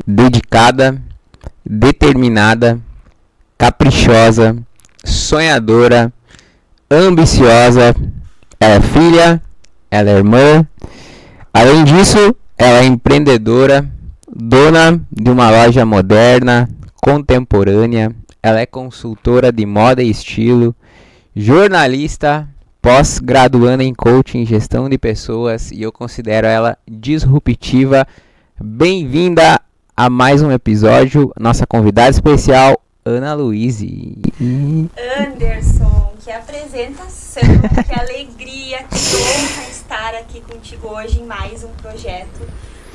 Dedicada, determinada, caprichosa, sonhadora, ambiciosa. Ela é filha, ela é irmã. Além disso, ela é empreendedora, dona de uma loja moderna, contemporânea. Ela é consultora de moda e estilo, jornalista, pós-graduanda em coaching e gestão de pessoas, e eu considero ela disruptiva. Bem-vinda a mais um episódio, nossa convidada especial, Ana Luíse. Anderson, que apresentação, que alegria, que honra estar aqui contigo hoje em mais um projeto.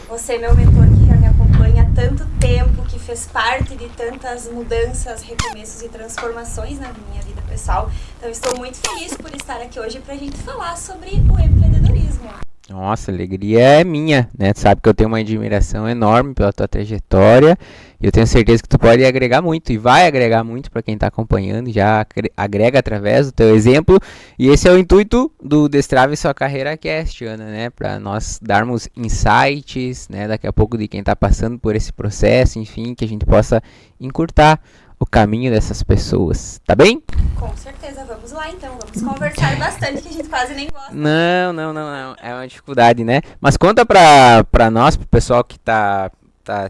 Você é meu mentor que já me acompanha há tanto tempo, que fez parte de tantas mudanças, recomeços e transformações na minha vida pessoal. Então estou muito feliz por estar aqui hoje para a gente falar sobre o empreendedorismo. Nossa, a alegria é minha, né? Tu sabe que eu tenho uma admiração enorme pela tua trajetória e eu tenho certeza que tu pode agregar muito e vai agregar muito para quem está acompanhando, já agrega através do teu exemplo, e esse é o intuito do Destrave Sua Carreira Cast, Ana, né? Para nós darmos insights, né? Daqui a pouco de quem está passando por esse processo, enfim, que a gente possa encurtar o caminho dessas pessoas, tá bem? Com certeza, vamos lá então, vamos conversar bastante, que a gente quase nem gosta. Não, é uma dificuldade, né? Mas conta pra nós, pro pessoal que tá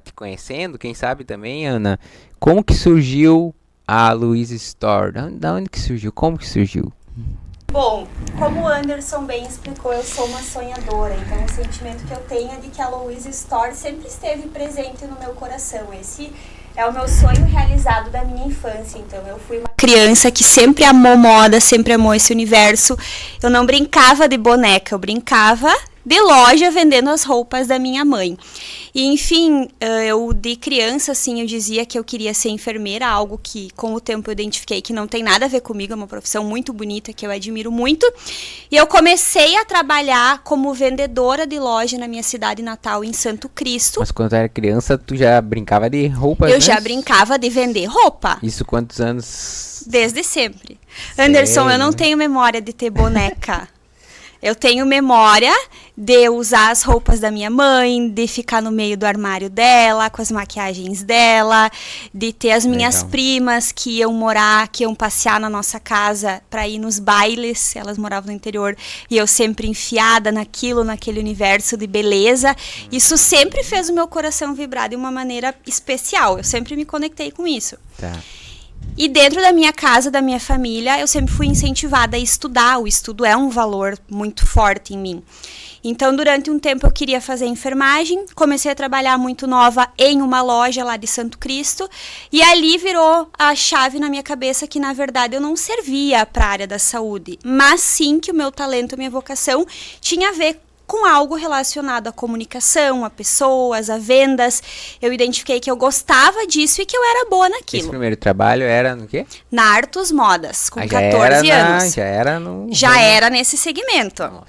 te conhecendo, quem sabe também, Ana, como que surgiu a Luíse Store? Da onde que surgiu? Como que surgiu? Bom, como o Anderson bem explicou, eu sou uma sonhadora, então o sentimento que eu tenho é de que a Luíse Store sempre esteve presente no meu coração. Esse é o meu sonho realizado da minha infância. Então eu fui uma criança que sempre amou moda, sempre amou esse universo. Eu não brincava de boneca, eu brincava de loja vendendo as roupas da minha mãe. E enfim, eu de criança, assim, eu dizia que eu queria ser enfermeira, algo que com o tempo eu identifiquei que não tem nada a ver comigo, é uma profissão muito bonita, que eu admiro muito. E eu comecei a trabalhar como vendedora de loja na minha cidade natal, em Santo Cristo. Mas quando era criança, tu já brincava de roupas, Eu já brincava de vender roupa. Isso quantos anos? Desde sempre. Sério? Anderson, eu não tenho memória de ter boneca. Eu tenho memória de usar as roupas da minha mãe, de ficar no meio do armário dela, com as maquiagens dela, de ter as minhas primas que iam morar, que iam passear na nossa casa para ir nos bailes, elas moravam no interior, e eu sempre enfiada naquele universo de beleza. Isso sempre fez o meu coração vibrar de uma maneira especial, eu sempre me conectei com isso. Tá. E dentro da minha casa, da minha família, eu sempre fui incentivada a estudar. O estudo é um valor muito forte em mim. Então, durante um tempo eu queria fazer enfermagem, comecei a trabalhar muito nova em uma loja lá de Santo Cristo, e ali virou a chave na minha cabeça que, na verdade, eu não servia para a área da saúde, mas sim que o meu talento, a minha vocação, tinha a ver com algo relacionado à comunicação, a pessoas, a vendas. Eu identifiquei que eu gostava disso e que eu era boa naquilo. Esse primeiro trabalho era no quê? Na Artus Modas, com 14 anos. Já era nesse segmento. Nossa.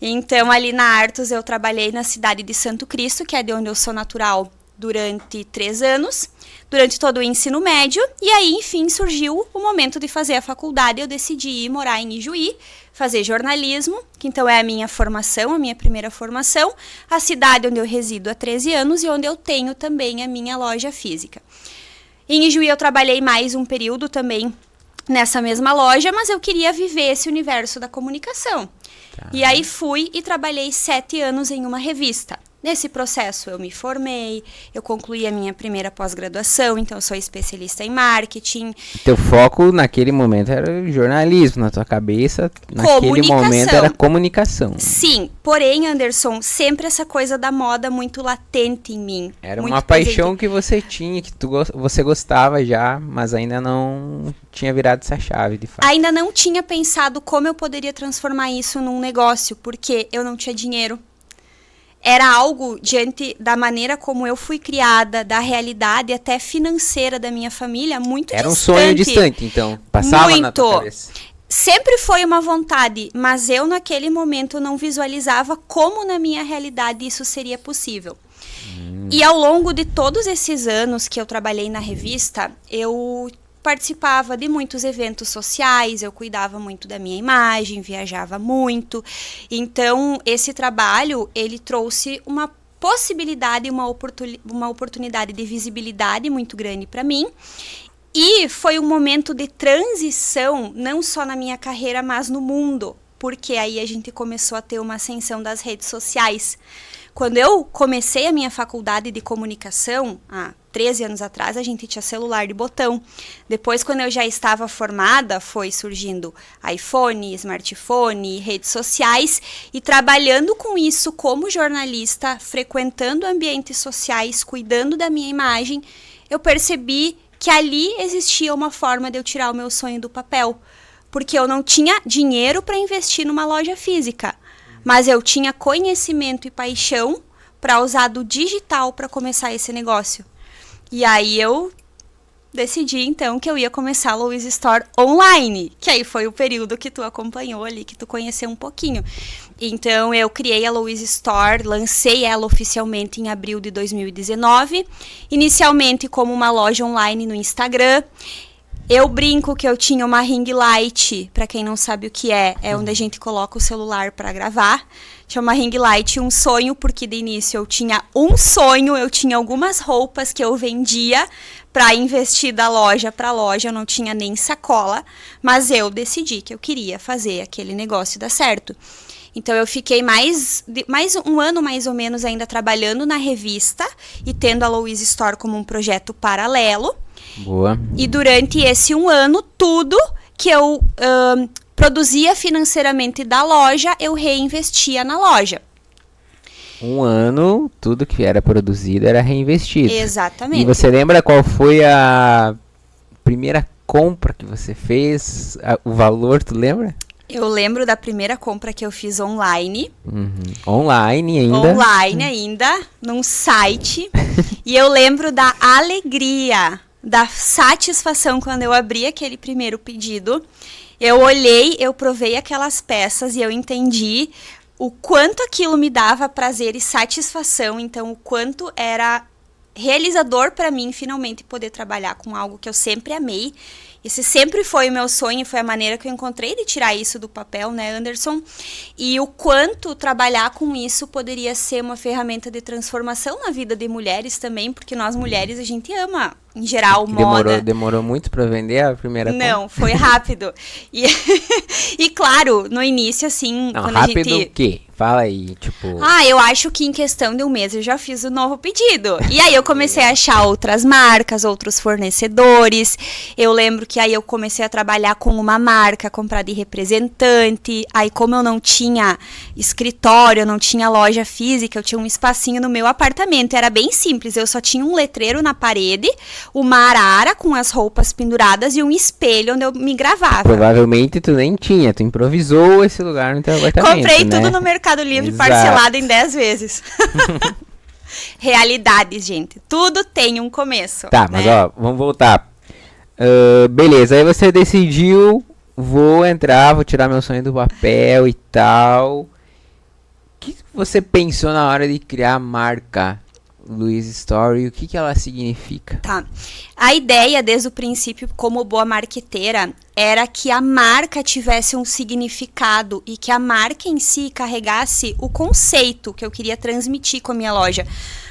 Então, ali na Artus, eu trabalhei na cidade de Santo Cristo, que é de onde eu sou natural, durante 3 anos, durante todo o ensino médio, e aí, enfim, surgiu o momento de fazer a faculdade. Eu decidi ir morar em Ijuí, fazer jornalismo, que então é a minha formação, a minha primeira formação, a cidade onde eu resido há 13 anos e onde eu tenho também a minha loja física. Em Ijuí eu trabalhei mais um período também nessa mesma loja, mas eu queria viver esse universo da comunicação. Tá. E aí fui e trabalhei 7 anos em uma revista. Nesse processo eu me formei, eu concluí a minha primeira pós-graduação, então eu sou especialista em marketing. Teu foco naquele momento era o jornalismo, na tua cabeça, naquele momento era comunicação. Sim, porém, Anderson, sempre essa coisa da moda muito latente em mim. Era uma paixão que você tinha, que você gostava já, mas ainda não tinha virado essa chave, de fato. Ainda não tinha pensado como eu poderia transformar isso num negócio, porque eu não tinha dinheiro. Era algo diante da maneira como eu fui criada, da realidade até financeira da minha família, muito distante. Era um sonho distante, então? Passava na tua cabeça? sempre foi uma vontade, mas eu naquele momento não visualizava como na minha realidade isso seria possível. E ao longo de todos esses anos que eu trabalhei na revista, eu participava de muitos eventos sociais, eu cuidava muito da minha imagem, viajava muito. Então, esse trabalho, ele trouxe uma possibilidade, uma oportunidade de visibilidade muito grande para mim. E foi um momento de transição, não só na minha carreira, mas no mundo. Porque aí a gente começou a ter uma ascensão das redes sociais. Quando eu comecei a minha faculdade de comunicação, há 13 anos atrás, a gente tinha celular de botão. Depois, quando eu já estava formada, foi surgindo iPhone, smartphone, redes sociais. E trabalhando com isso como jornalista, frequentando ambientes sociais, cuidando da minha imagem, eu percebi que ali existia uma forma de eu tirar o meu sonho do papel. Porque eu não tinha dinheiro para investir numa loja física. Mas eu tinha conhecimento e paixão para usar do digital para começar esse negócio. E aí eu decidi, então, que eu ia começar a Louise Store online. Que aí foi o período que tu acompanhou ali, que tu conheceu um pouquinho. Então, eu criei a Louise Store, lancei ela oficialmente em abril de 2019. Inicialmente como uma loja online no Instagram. Eu brinco que eu tinha uma ring light, para quem não sabe o que é onde a gente coloca o celular para gravar. Tinha uma ring light, um sonho, porque de início eu tinha um sonho, eu tinha algumas roupas que eu vendia para investir da loja para loja, eu não tinha nem sacola, mas eu decidi que eu queria fazer aquele negócio dar certo. Então, eu fiquei mais um ano, mais ou menos, ainda trabalhando na revista e tendo a Louise Store como um projeto paralelo. Boa. E durante esse um ano, tudo que eu produzia financeiramente da loja, eu reinvestia na loja. Um ano, tudo que era produzido era reinvestido. Exatamente. E você lembra qual foi a primeira compra que você fez? O valor, tu lembra? Eu lembro da primeira compra que eu fiz online. Online ainda? Online ainda, num site. E eu lembro da alegria, da satisfação quando eu abri aquele primeiro pedido. Eu olhei, eu provei aquelas peças e eu entendi o quanto aquilo me dava prazer e satisfação. Então, o quanto era realizador para mim finalmente poder trabalhar com algo que eu sempre amei. Esse sempre foi o meu sonho, foi a maneira que eu encontrei de tirar isso do papel, né, Anderson? E o quanto trabalhar com isso poderia ser uma ferramenta de transformação na vida de mulheres também, porque nós mulheres, a gente ama, em geral, moda. Demorou muito para vender a primeira compra? Não, foi rápido. E claro, no início, assim... Não, quando rápido a gente... o quê? Fala aí, tipo... eu acho que em questão de um mês eu já fiz o novo pedido. E aí eu comecei a achar outras marcas, outros fornecedores. Eu lembro que aí eu comecei a trabalhar com uma marca, comprar de representante. Aí como eu não tinha escritório, eu não tinha loja física, eu tinha um espacinho no meu apartamento. Era bem simples, eu só tinha um letreiro na parede, uma arara com as roupas penduradas e um espelho onde eu me gravava. Provavelmente tu nem tinha, tu improvisou esse lugar no teu apartamento, Comprei né? tudo no Mercado Livre, Exato. parcelado em 10 vezes. Realidades, gente. Tudo tem um começo. Tá, mas ó, vamos voltar. Beleza, aí você decidiu, vou tirar meu sonho do papel e tal. O que você pensou na hora de criar a marca Louise Store? O que ela significa? Tá. A ideia, desde o princípio, como boa marqueteira, era que a marca tivesse um significado e que a marca em si carregasse o conceito que eu queria transmitir com a minha loja.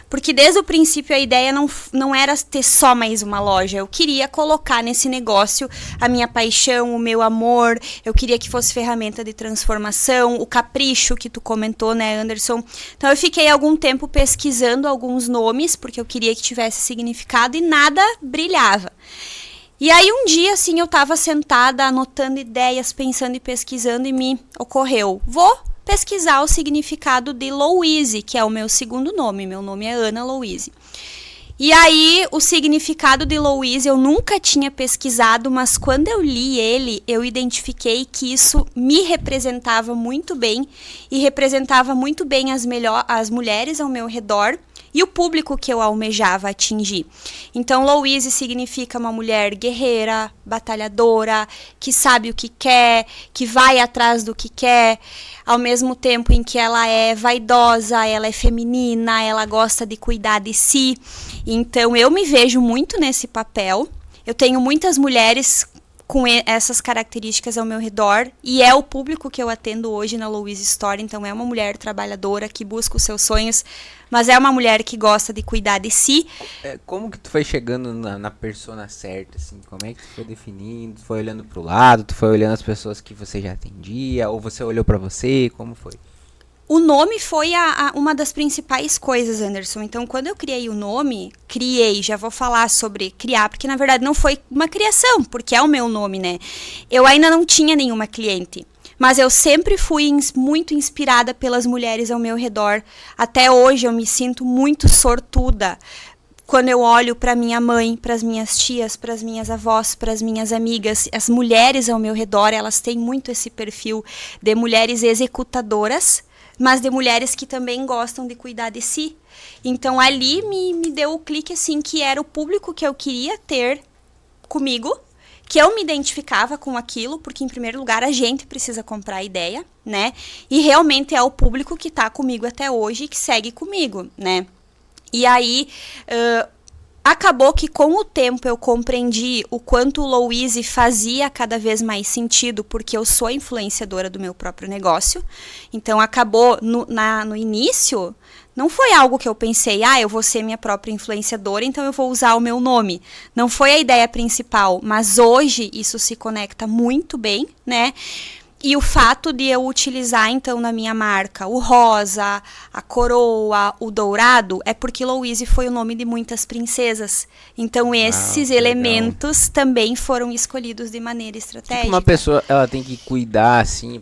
Porque desde o princípio a ideia não era ter só mais uma loja. Eu queria colocar nesse negócio a minha paixão, o meu amor. Eu queria que fosse ferramenta de transformação, o capricho que tu comentou, né, Anderson? Então eu fiquei algum tempo pesquisando alguns nomes, porque eu queria que tivesse significado e nada brilhava. E aí um dia, assim, eu tava sentada anotando ideias, pensando e pesquisando e me ocorreu, vou pesquisar o significado de Louise, que é o meu segundo nome. Meu nome é Ana Louise. E aí, o significado de Louise eu nunca tinha pesquisado, mas quando eu li ele, eu identifiquei que isso me representava muito bem e representava muito bem as mulheres ao meu redor e o público que eu almejava atingir. Então, Louise significa uma mulher guerreira, batalhadora, que sabe o que quer, que vai atrás do que quer, ao mesmo tempo em que ela é vaidosa, ela é feminina, ela gosta de cuidar de si. Então, eu me vejo muito nesse papel. Eu tenho muitas mulheres com essas características ao meu redor, e é o público que eu atendo hoje na Louise Store. Então é uma mulher trabalhadora que busca os seus sonhos, mas é uma mulher que gosta de cuidar de si. Como que tu foi chegando na persona certa, assim? Como é que tu foi definindo? Tu foi olhando pro lado, tu foi olhando as pessoas que você já atendia, ou você olhou pra você? Como foi? O nome foi uma das principais coisas, Anderson. Então, quando eu criei o nome, já vou falar sobre criar, porque na verdade não foi uma criação, porque é o meu nome, né? Eu ainda não tinha nenhuma cliente, mas eu sempre fui muito inspirada pelas mulheres ao meu redor. Até hoje eu me sinto muito sortuda quando eu olho para minha mãe, para as minhas tias, para as minhas avós, para as minhas amigas. As mulheres ao meu redor, elas têm muito esse perfil de mulheres executadoras, mas de mulheres que também gostam de cuidar de si. Então, ali me deu o clique, assim, que era o público que eu queria ter comigo, que eu me identificava com aquilo, porque, em primeiro lugar, a gente precisa comprar a ideia, né? E realmente é o público que tá comigo até hoje e que segue comigo, né? E aí, acabou que com o tempo eu compreendi o quanto o Louise fazia cada vez mais sentido, porque eu sou influenciadora do meu próprio negócio. Então acabou no início, não foi algo que eu pensei, eu vou ser minha própria influenciadora, então eu vou usar o meu nome. Não foi a ideia principal, mas hoje isso se conecta muito bem, né? E o fato de eu utilizar, então, na minha marca, o rosa, a coroa, o dourado, é porque Louise foi o nome de muitas princesas. Então, esses elementos também foram escolhidos de maneira estratégica. Tipo, uma pessoa, ela tem que cuidar, assim,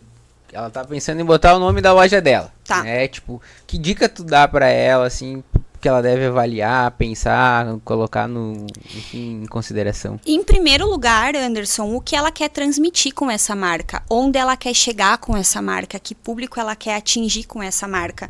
ela tá pensando em botar o nome da loja dela. Tá. Né? Tipo, que dica tu dá pra ela, assim, que ela deve avaliar, pensar, colocar em consideração? Em primeiro lugar, Anderson, o que ela quer transmitir com essa marca? Onde ela quer chegar com essa marca? Que público ela quer atingir com essa marca?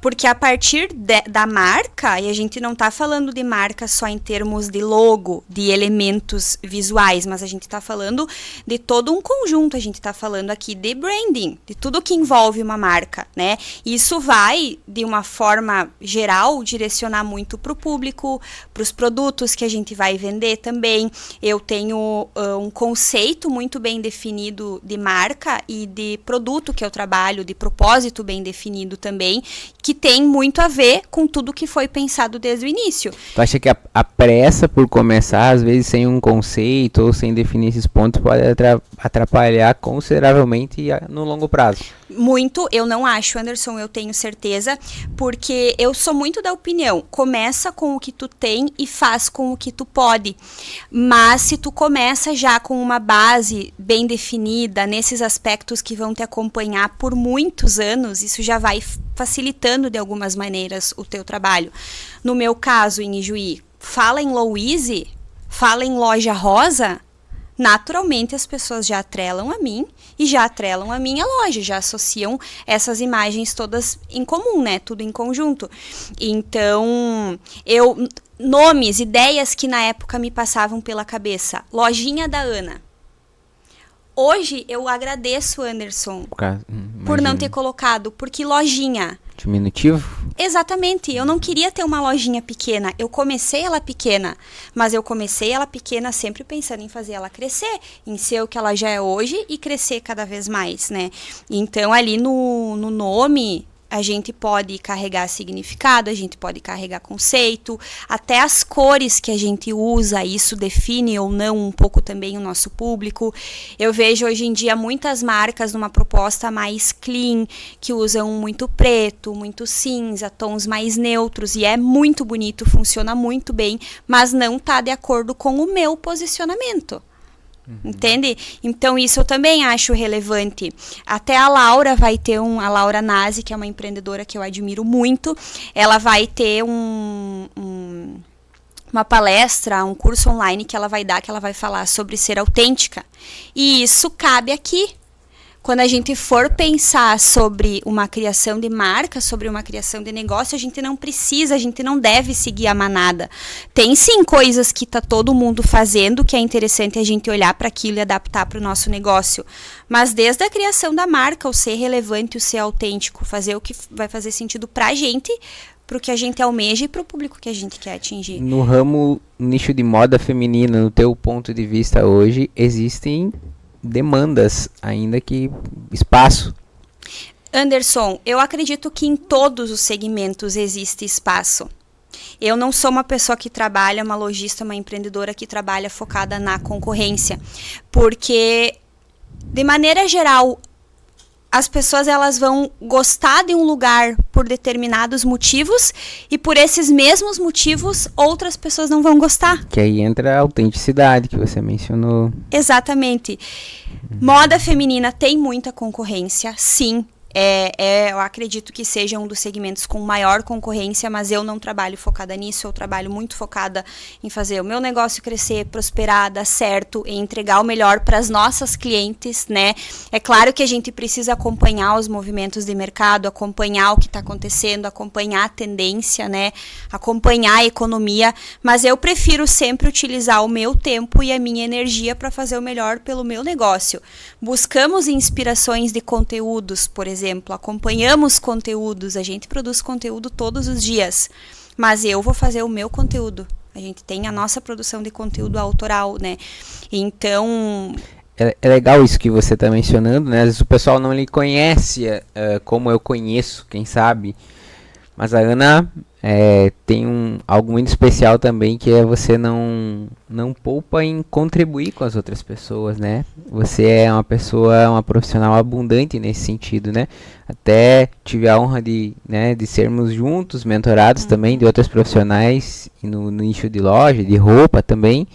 Porque a partir da marca, e a gente não está falando de marca só em termos de logo, de elementos visuais, mas a gente está falando de todo um conjunto, a gente está falando aqui de branding, de tudo que envolve uma marca, né? Isso vai, de uma forma geral, direcionar muito para o público, para os produtos que a gente vai vender também. Eu tenho um conceito muito bem definido de marca e de produto que eu trabalho, de propósito bem definido também, que tem muito a ver com tudo que foi pensado desde o início. Tu acha que a pressa por começar, às vezes sem um conceito ou sem definir esses pontos, pode atrapalhar consideravelmente no longo prazo? Muito, eu não acho, Anderson, eu tenho certeza, porque eu sou muito da opinião, começa com o que tu tem e faz com o que tu pode, mas se tu começa já com uma base bem definida, nesses aspectos que vão te acompanhar por muitos anos, isso já vai facilitando de algumas maneiras o teu trabalho. No meu caso, em Ijuí, fala em Louise, fala em loja rosa, naturalmente as pessoas já atrelam a mim e já atrelam a minha loja, já associam essas imagens todas em comum, né? Tudo em conjunto. Então, nomes, ideias que na época me passavam pela cabeça. Lojinha da Ana. Hoje eu agradeço, Anderson, por não ter colocado, porque lojinha. Diminutivo? Exatamente, eu não queria ter uma lojinha pequena, eu comecei ela pequena, mas eu comecei ela pequena sempre pensando em fazer ela crescer, em ser o que ela já é hoje e crescer cada vez mais, né? Então ali no nome a gente pode carregar significado, a gente pode carregar conceito, até as cores que a gente usa, isso define ou não um pouco também o nosso público. Eu vejo hoje em dia muitas marcas numa proposta mais clean, que usam muito preto, muito cinza, tons mais neutros, e é muito bonito, funciona muito bem, mas não está de acordo com o meu posicionamento. Entende? Então isso eu também acho relevante. Até a Laura vai ter a Laura Nazi, que é uma empreendedora que eu admiro muito, ela vai ter uma palestra, um curso online que ela vai dar, que ela vai falar sobre ser autêntica. E isso cabe aqui. quando a gente for pensar sobre uma criação de marca, sobre uma criação de negócio, a gente não deve seguir a manada. Tem sim coisas que tá todo mundo fazendo, que é interessante a gente olhar para aquilo e adaptar para o nosso negócio. Mas desde a criação da marca, o ser relevante, o ser autêntico, fazer o que vai fazer sentido pra gente, pro que a gente almeja e pro público que a gente quer atingir. No ramo nicho de moda feminina, no teu ponto de vista hoje, existem demandas, ainda que espaço. Anderson, eu acredito que em todos os segmentos existe espaço. Eu não sou uma pessoa que trabalha, uma lojista, uma empreendedora que trabalha focada na concorrência, porque de maneira geral as pessoas elas vão gostar de um lugar por determinados motivos e por esses mesmos motivos outras pessoas não vão gostar. Que aí entra a autenticidade que você mencionou. Exatamente. Moda feminina tem muita concorrência, sim. Eu acredito que seja um dos segmentos com maior concorrência, mas eu não trabalho focada nisso, eu trabalho muito focada em fazer o meu negócio crescer, prosperar, dar certo, em entregar o melhor para as nossas clientes, né? É claro que a gente precisa acompanhar os movimentos de mercado, acompanhar o que está acontecendo, acompanhar a tendência, né? Acompanhar a economia, mas eu prefiro sempre utilizar o meu tempo e a minha energia para fazer o melhor pelo meu negócio. Buscamos inspirações de conteúdos, por exemplo, acompanhamos conteúdos, a gente produz conteúdo todos os dias, mas eu vou fazer o meu conteúdo. A gente tem a nossa produção de conteúdo autoral, né? Então... É legal isso que você está mencionando, né? Às vezes o pessoal não lhe conhece como eu conheço, quem sabe. Mas a Ana tem algo muito especial também, que é você não poupa em contribuir com as outras pessoas, né? Você é uma profissional abundante nesse sentido, né? Até tive a honra de sermos juntos, mentorados também de outras profissionais no nicho de loja, de roupa também.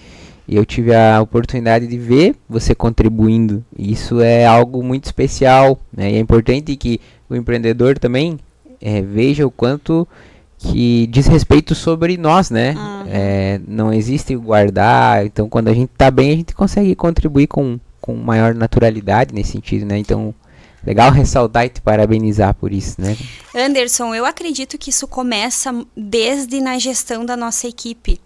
E eu tive a oportunidade de ver você contribuindo. Isso é algo muito especial, né? E é importante que o empreendedor também veja o quanto que diz respeito sobre nós, né? Não existe guardar. Então, quando a gente tá bem, a gente consegue contribuir com maior naturalidade nesse sentido, né? Então, legal ressaltar e te parabenizar por isso, né? Anderson, eu acredito que isso começa desde na gestão da nossa equipe.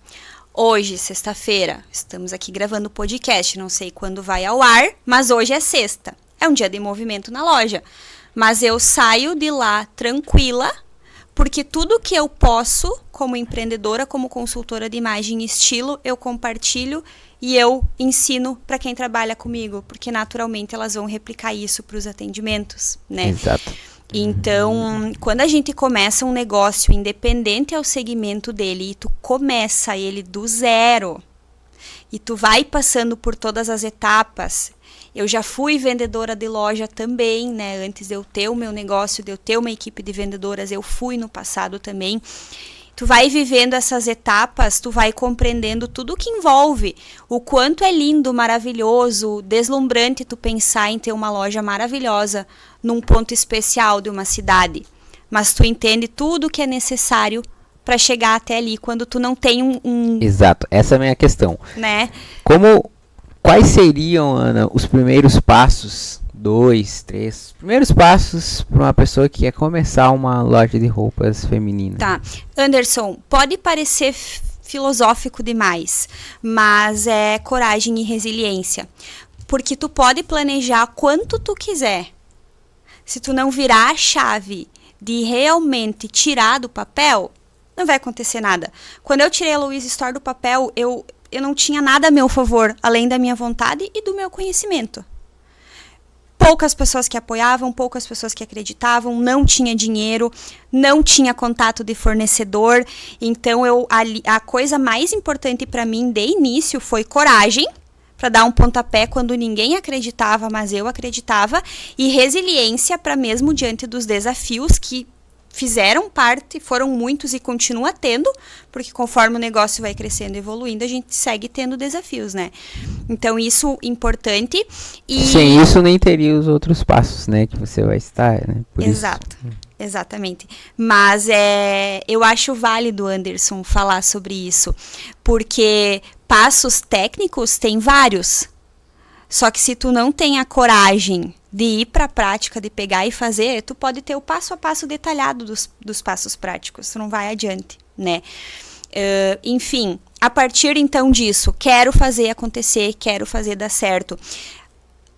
Hoje, sexta-feira, estamos aqui gravando o podcast, não sei quando vai ao ar, mas hoje é sexta. É um dia de movimento na loja. Mas eu saio de lá tranquila, porque tudo que eu posso, como empreendedora, como consultora de imagem e estilo, eu compartilho e eu ensino para quem trabalha comigo, porque naturalmente elas vão replicar isso para os atendimentos, né? Exato. Então, quando a gente começa um negócio independente ao segmento dele e tu começa ele do zero e tu vai passando por todas as etapas. Eu já fui vendedora de loja também, né? Antes de eu ter o meu negócio, de eu ter uma equipe de vendedoras, eu fui no passado também. Tu vai vivendo essas etapas, tu vai compreendendo tudo o que envolve. O quanto é lindo, maravilhoso, deslumbrante tu pensar em ter uma loja maravilhosa num ponto especial de uma cidade. Mas tu entende tudo o que é necessário para chegar até ali, quando tu não tem Exato, essa é a minha questão. Né? Quais seriam, Ana, os primeiros passos, 2, 3, primeiros passos para uma pessoa que quer começar uma loja de roupas femininas? Tá, Anderson, pode parecer filosófico demais, mas é coragem e resiliência, porque tu pode planejar quanto tu quiser. Se tu não virar a chave de realmente tirar do papel, não vai acontecer nada. Quando eu tirei a Louise Store do papel, eu não tinha nada a meu favor, além da minha vontade e do meu conhecimento. Poucas pessoas que apoiavam, poucas pessoas que acreditavam, não tinha dinheiro, não tinha contato de fornecedor. Então, a coisa mais importante para mim de início foi coragem, para dar um pontapé quando ninguém acreditava, mas eu acreditava, e resiliência para mesmo diante dos desafios que fizeram parte, foram muitos e continua tendo, porque conforme o negócio vai crescendo e evoluindo, a gente segue tendo desafios, né? Então, isso é importante. E... sem isso, nem teria os outros passos, né, que você vai estar, né? Exato, exatamente. Mas eu acho válido, Anderson, falar sobre isso, porque passos técnicos tem vários. Só que se tu não tem a coragem de ir para a prática, de pegar e fazer, tu pode ter o passo a passo detalhado dos passos práticos, tu não vai adiante, né? Enfim, a partir então disso, quero fazer acontecer, quero fazer dar certo.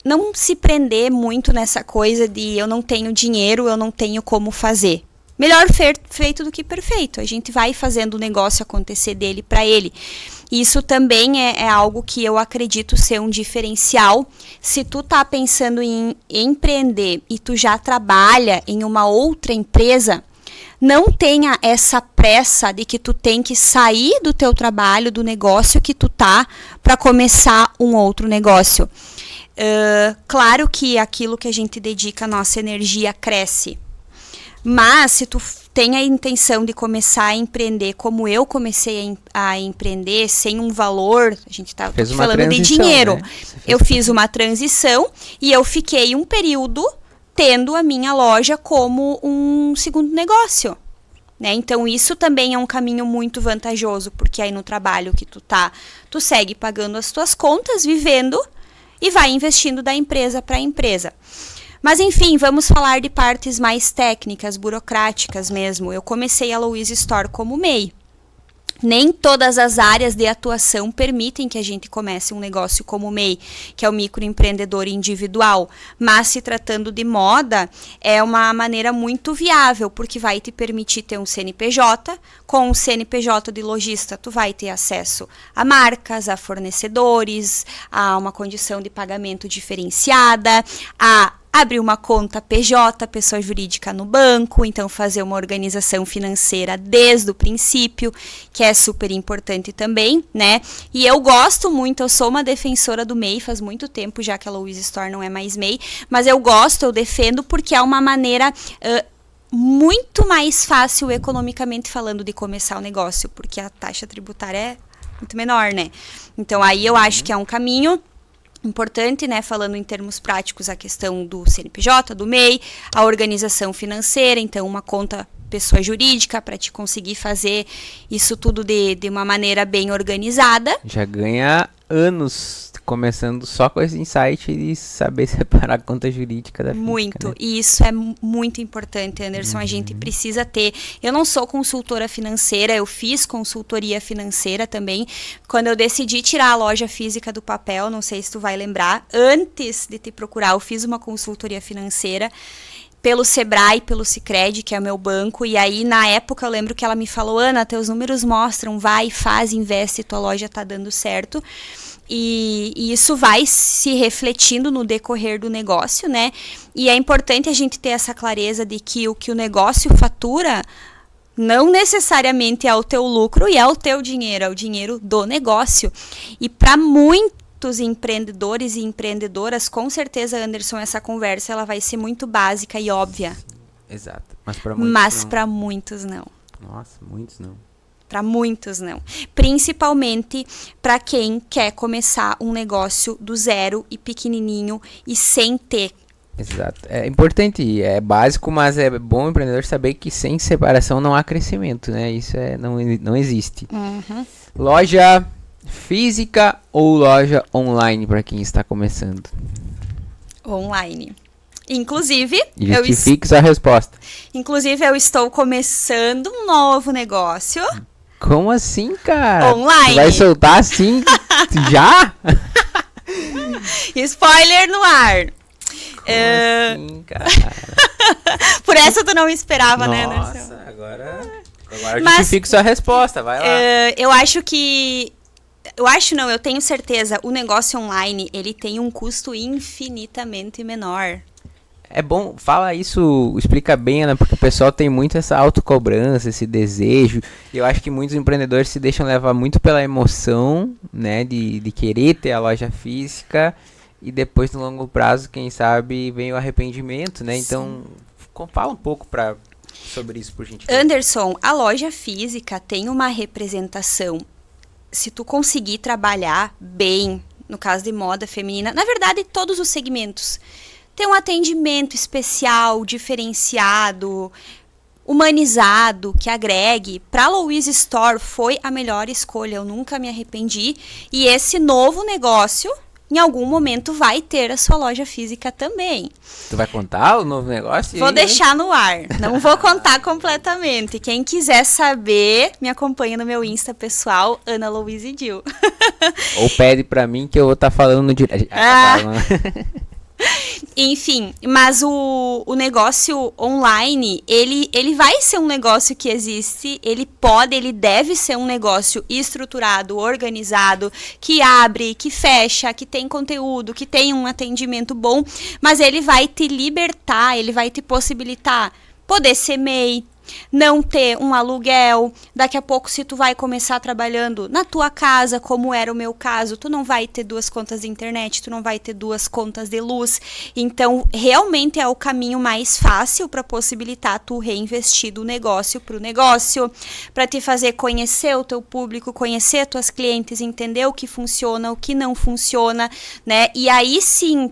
Não se prender muito nessa coisa de eu não tenho dinheiro, eu não tenho como fazer. Melhor feito do que perfeito. A gente vai fazendo o negócio acontecer dele para ele. Isso também é algo que eu acredito ser um diferencial. Se tu tá pensando em empreender e tu já trabalha em uma outra empresa, não tenha essa pressa de que tu tem que sair do teu trabalho, do negócio que tu tá, para começar um outro negócio. Claro que aquilo que a gente dedica a nossa energia cresce. Mas se tu tem a intenção de começar a empreender como eu comecei a empreender, sem um valor, a gente tá falando de dinheiro. Né? Eu fiz uma transição e eu fiquei um período tendo a minha loja como um segundo negócio. Né? Então isso também é um caminho muito vantajoso, porque aí no trabalho que tu tá, tu segue pagando as tuas contas, vivendo e vai investindo da empresa para a empresa. Mas enfim, vamos falar de partes mais técnicas, burocráticas mesmo. Eu comecei a Louise Store como MEI. Nem todas as áreas de atuação permitem que a gente comece um negócio como MEI, que é o microempreendedor individual. Mas se tratando de moda, é uma maneira muito viável, porque vai te permitir ter um CNPJ. Com o CNPJ de lojista, tu vai ter acesso a marcas, a fornecedores, a uma condição de pagamento diferenciada, a abrir uma conta PJ, pessoa jurídica no banco, então fazer uma organização financeira desde o princípio, que é super importante também, né? E eu gosto muito, eu sou uma defensora do MEI, faz muito tempo já que a Louise Store não é mais MEI, mas eu gosto, eu defendo porque é uma maneira muito mais fácil economicamente falando de começar o negócio, porque a taxa tributária é muito menor, né? Então aí eu acho que é um caminho importante, né, falando em termos práticos, a questão do CNPJ, do MEI, a organização financeira, então uma conta pessoa jurídica para te conseguir fazer isso tudo de uma maneira bem organizada. Já ganha anos começando só com esse insight de saber separar a conta jurídica da física. Muito, né? E isso é muito importante, Anderson, a gente precisa ter. Eu não sou consultora financeira, eu fiz consultoria financeira também. Quando eu decidi tirar a loja física do papel, não sei se tu vai lembrar, antes de te procurar, eu fiz uma consultoria financeira pelo Sebrae, pelo Sicredi, que é o meu banco, e aí na época eu lembro que ela me falou: Ana, teus números mostram, vai, faz, investe, tua loja tá dando certo. E isso vai se refletindo no decorrer do negócio, né? E é importante a gente ter essa clareza de que o negócio fatura não necessariamente é o teu lucro e é o teu dinheiro, é o dinheiro do negócio. E para muitos empreendedores e empreendedoras, com certeza, Anderson, essa conversa ela vai ser muito básica e óbvia. Exato. Mas para muitos não. Nossa, muitos não. Para muitos não. Principalmente para quem quer começar um negócio do zero e pequenininho e sem ter. Exato. É importante, é básico, mas é bom o empreendedor saber que sem separação não há crescimento, né? Isso não existe. Uhum. Loja física ou loja online para quem está começando? Online. Inclusive, justifique sua resposta. Inclusive, eu estou começando um novo negócio. Como assim, cara? Online. Tu vai soltar assim já? Spoiler no ar. Como assim, cara? Por essa tu não esperava, Nossa, né, Anderson? Nossa, agora justifique sua resposta, vai lá. Eu acho que... Eu tenho certeza, o negócio online, ele tem um custo infinitamente menor. É bom, fala isso, explica bem, né? Porque o pessoal tem muito essa autocobrança, esse desejo. E eu acho que muitos empreendedores se deixam levar muito pela emoção, né? De querer ter a loja física. E depois, no longo prazo, quem sabe, vem o arrependimento, né? Sim. Então, fala um pouco sobre isso, por gentileza. Anderson, a loja física tem uma representação. Se tu conseguir trabalhar bem, no caso de moda feminina, na verdade, todos os segmentos... Ter um atendimento especial, diferenciado, humanizado, que agregue. Para a Louise Store foi a melhor escolha, eu nunca me arrependi. E esse novo negócio em algum momento vai ter a sua loja física também. Tu vai contar o novo negócio? Vou deixar no ar, não vou contar completamente. Quem quiser saber, me acompanha no meu Insta pessoal, Ana Louise Dil. Ou pede pra mim que eu vou estar falando direto. Enfim, mas o negócio online, ele vai ser um negócio que existe, ele deve ser um negócio estruturado, organizado, que abre, que fecha, que tem conteúdo, que tem um atendimento bom, mas ele vai te libertar, ele vai te possibilitar poder ser MEI, não ter um aluguel. Daqui a pouco, se tu vai começar trabalhando na tua casa, como era o meu caso, tu não vai ter 2 contas de internet, tu não vai ter 2 contas de luz. Então, realmente é o caminho mais fácil para possibilitar tu reinvestir do negócio pro negócio, para te fazer conhecer o teu público, conhecer tuas clientes, entender o que funciona, o que não funciona, né? E aí sim,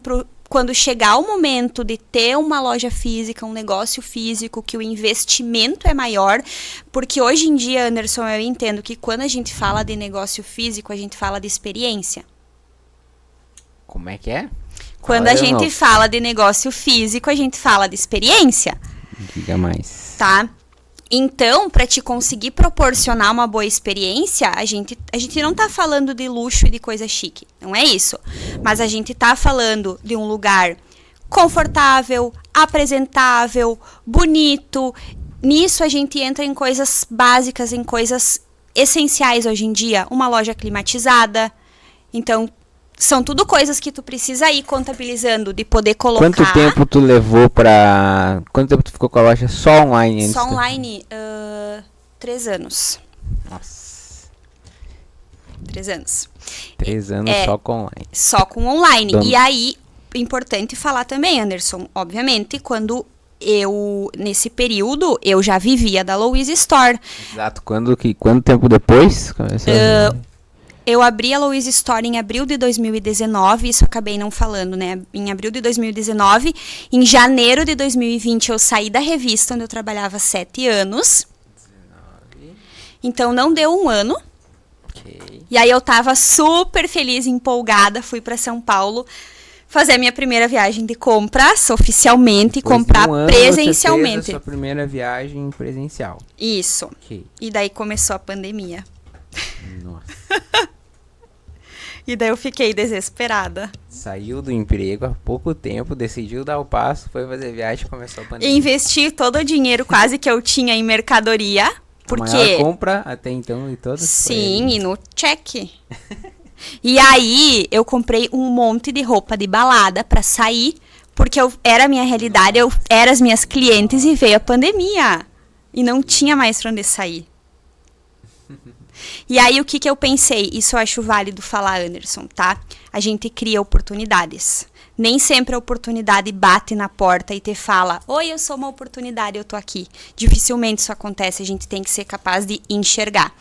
quando chegar o momento de ter uma loja física, um negócio físico, que o investimento é maior, porque hoje em dia, Anderson, eu entendo que quando a gente fala de negócio físico, a gente fala de experiência. Como é que é? Quando a gente fala de negócio físico, a gente fala de experiência. Diga mais. Tá? Então, para te conseguir proporcionar uma boa experiência, a gente não tá falando de luxo e de coisa chique, não é isso. Mas a gente tá falando de um lugar confortável, apresentável, bonito. Nisso a gente entra em coisas básicas, em coisas essenciais hoje em dia. Uma loja climatizada. Então, são tudo coisas que tu precisa ir contabilizando, de poder colocar... Quanto tempo tu levou pra... Quanto tempo tu ficou com a loja só online? Antes? Só online, 3 anos. Nossa. 3 anos. 3 anos só com online. Só com online. E aí, importante falar também, Anderson, obviamente, quando nesse período, eu já vivia da Louise Store. Exato. Quanto tempo depois? Eu abri a Louise Store em abril de 2019, isso eu acabei não falando, né? Em abril de 2019. Em janeiro de 2020, eu saí da revista, onde eu trabalhava 7 anos. 19. Então, não deu um ano. Ok. E aí, eu tava super feliz, empolgada, fui para São Paulo fazer a minha primeira viagem de compras, oficialmente, depois comprar de um ano, presencialmente. Você fez a sua primeira viagem presencial. Isso. Ok. E daí começou a pandemia. Nossa. E daí eu fiquei desesperada. Saiu do emprego há pouco tempo, decidiu dar o passo, foi fazer viagem e começou a pandemia. Investi todo o dinheiro quase que eu tinha em mercadoria. Porque... A maior compra até então de todas. Sim, e no check. E aí eu comprei um monte de roupa de balada pra sair, porque era a minha realidade, eu era as minhas clientes e veio a pandemia. E não tinha mais pra onde sair. E aí, o que eu pensei? Isso eu acho válido falar, Anderson, tá? A gente cria oportunidades. Nem sempre a oportunidade bate na porta e te fala: oi, eu sou uma oportunidade, eu tô aqui. Dificilmente isso acontece, a gente tem que ser capaz de enxergar.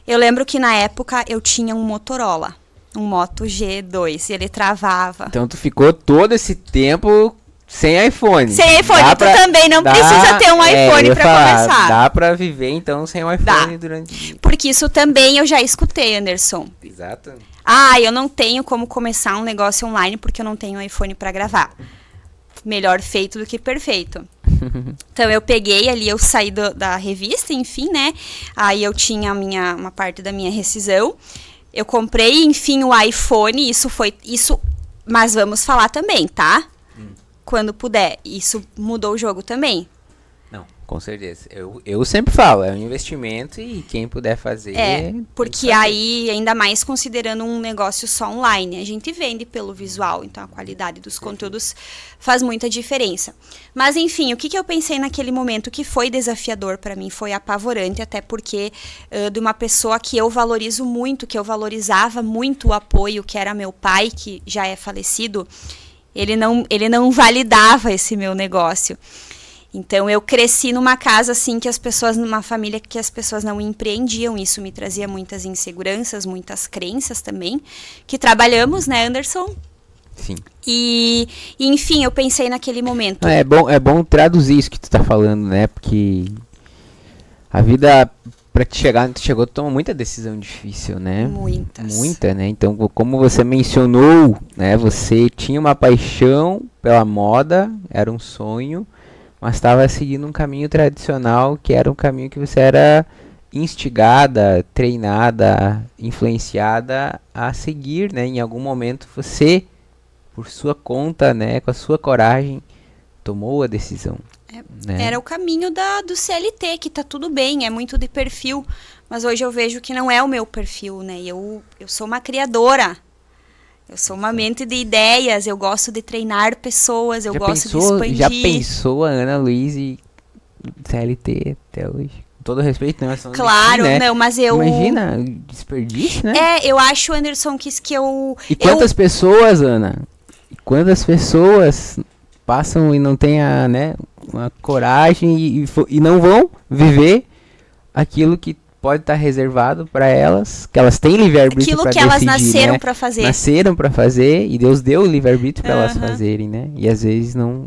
Eu lembro que na época eu tinha um Motorola, um Moto G2, e ele travava. Então tu ficou todo esse tempo... Sem iPhone. Sem iPhone, também não precisa ter um iPhone pra começar. Dá pra viver, então, sem um iPhone durante... Porque isso também eu já escutei, Anderson. Exato. Eu não tenho como começar um negócio online porque eu não tenho um iPhone pra gravar. Melhor feito do que perfeito. Então, eu peguei ali, eu saí da revista, enfim, né? Aí eu tinha uma parte da minha rescisão. Eu comprei, enfim, o iPhone, mas vamos falar também, tá? Quando puder. Isso mudou o jogo também. Não, com certeza. Eu sempre falo, é um investimento e quem puder fazer... porque aí, ainda mais considerando um negócio só online, a gente vende pelo visual, então a qualidade dos conteúdos faz muita diferença. Mas enfim, o que eu pensei naquele momento que foi desafiador para mim, foi apavorante, até porque de uma pessoa que eu valorizo muito, que eu valorizava muito o apoio, que era meu pai, que já é falecido. Ele não validava esse meu negócio. Então, eu cresci numa casa, assim, numa família que as pessoas não empreendiam. Isso me trazia muitas inseguranças, muitas crenças também. Que trabalhamos, né, Anderson? Sim. E enfim, eu pensei naquele momento. É bom traduzir isso que tu tá falando, né? Porque a vida pra te chegar onde tu chegou, tu tomou muita decisão difícil, né? Muitas. Muita, né? Então, como você mencionou, né? Você tinha uma paixão pela moda, era um sonho, mas estava seguindo um caminho tradicional, que era um caminho que você era instigada, treinada, influenciada a seguir, né? Em algum momento você, por sua conta, né? Com a sua coragem, tomou a decisão. Né? Era o caminho do CLT, que tá tudo bem, é muito de perfil, mas hoje eu vejo que não é o meu perfil, né? Eu sou uma criadora, eu sou uma mente de ideias, eu gosto de treinar pessoas, eu gosto de expandir. Já pensou a Ana Luiz e CLT até hoje? Com todo respeito, né? Claro, aqui, né? Não, mas eu... Imagina, desperdício, né? Eu acho, Anderson, que eu... E quantas pessoas, Ana? Quantas pessoas passam e não têm uma coragem e não vão viver aquilo que pode estar reservado para elas, que elas têm livre-arbítrio para decidir, aquilo que elas nasceram para fazer. Nasceram para fazer e Deus deu o livre-arbítrio para elas fazerem, né? E às vezes não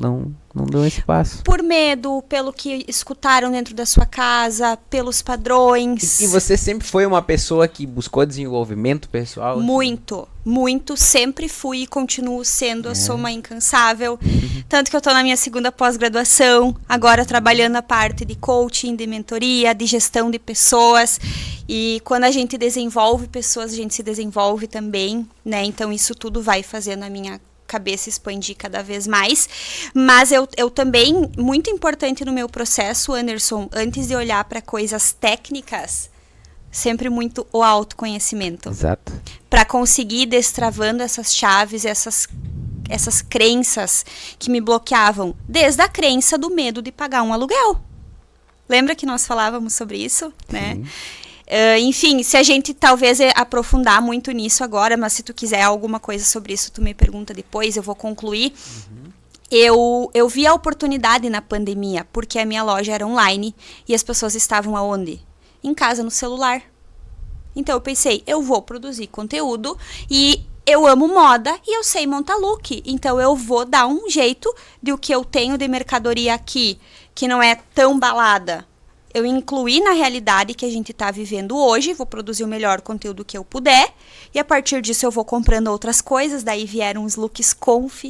dão esse passo. Por medo, pelo que escutaram dentro da sua casa, pelos padrões. E você sempre foi uma pessoa que buscou desenvolvimento pessoal? Muito, muito. Sempre fui e continuo sendo. Eu sou uma incansável. Tanto que eu tô na minha segunda pós-graduação, agora trabalhando a parte de coaching, de mentoria, de gestão de pessoas. E quando a gente desenvolve pessoas, a gente se desenvolve também, né? Então isso tudo vai fazendo a minha cabeça expandir cada vez mais, mas eu também, muito importante no meu processo, Anderson, antes de olhar para coisas técnicas, sempre muito o autoconhecimento. Exato. Para conseguir ir destravando essas chaves, essas crenças que me bloqueavam, desde a crença do medo de pagar um aluguel. Lembra que nós falávamos sobre isso, né? Enfim, se a gente talvez aprofundar muito nisso agora, mas se tu quiser alguma coisa sobre isso, tu me pergunta depois, eu vou concluir. Eu vi a oportunidade na pandemia, porque a minha loja era online e as pessoas estavam aonde? Em casa, no celular. Então eu pensei, eu vou produzir conteúdo e eu amo moda e eu sei montar look. Então eu vou dar um jeito de o que eu tenho de mercadoria aqui, que não é tão balada, eu incluí na realidade que a gente está vivendo hoje, vou produzir o melhor conteúdo que eu puder, e a partir disso eu vou comprando outras coisas, daí vieram os looks conf,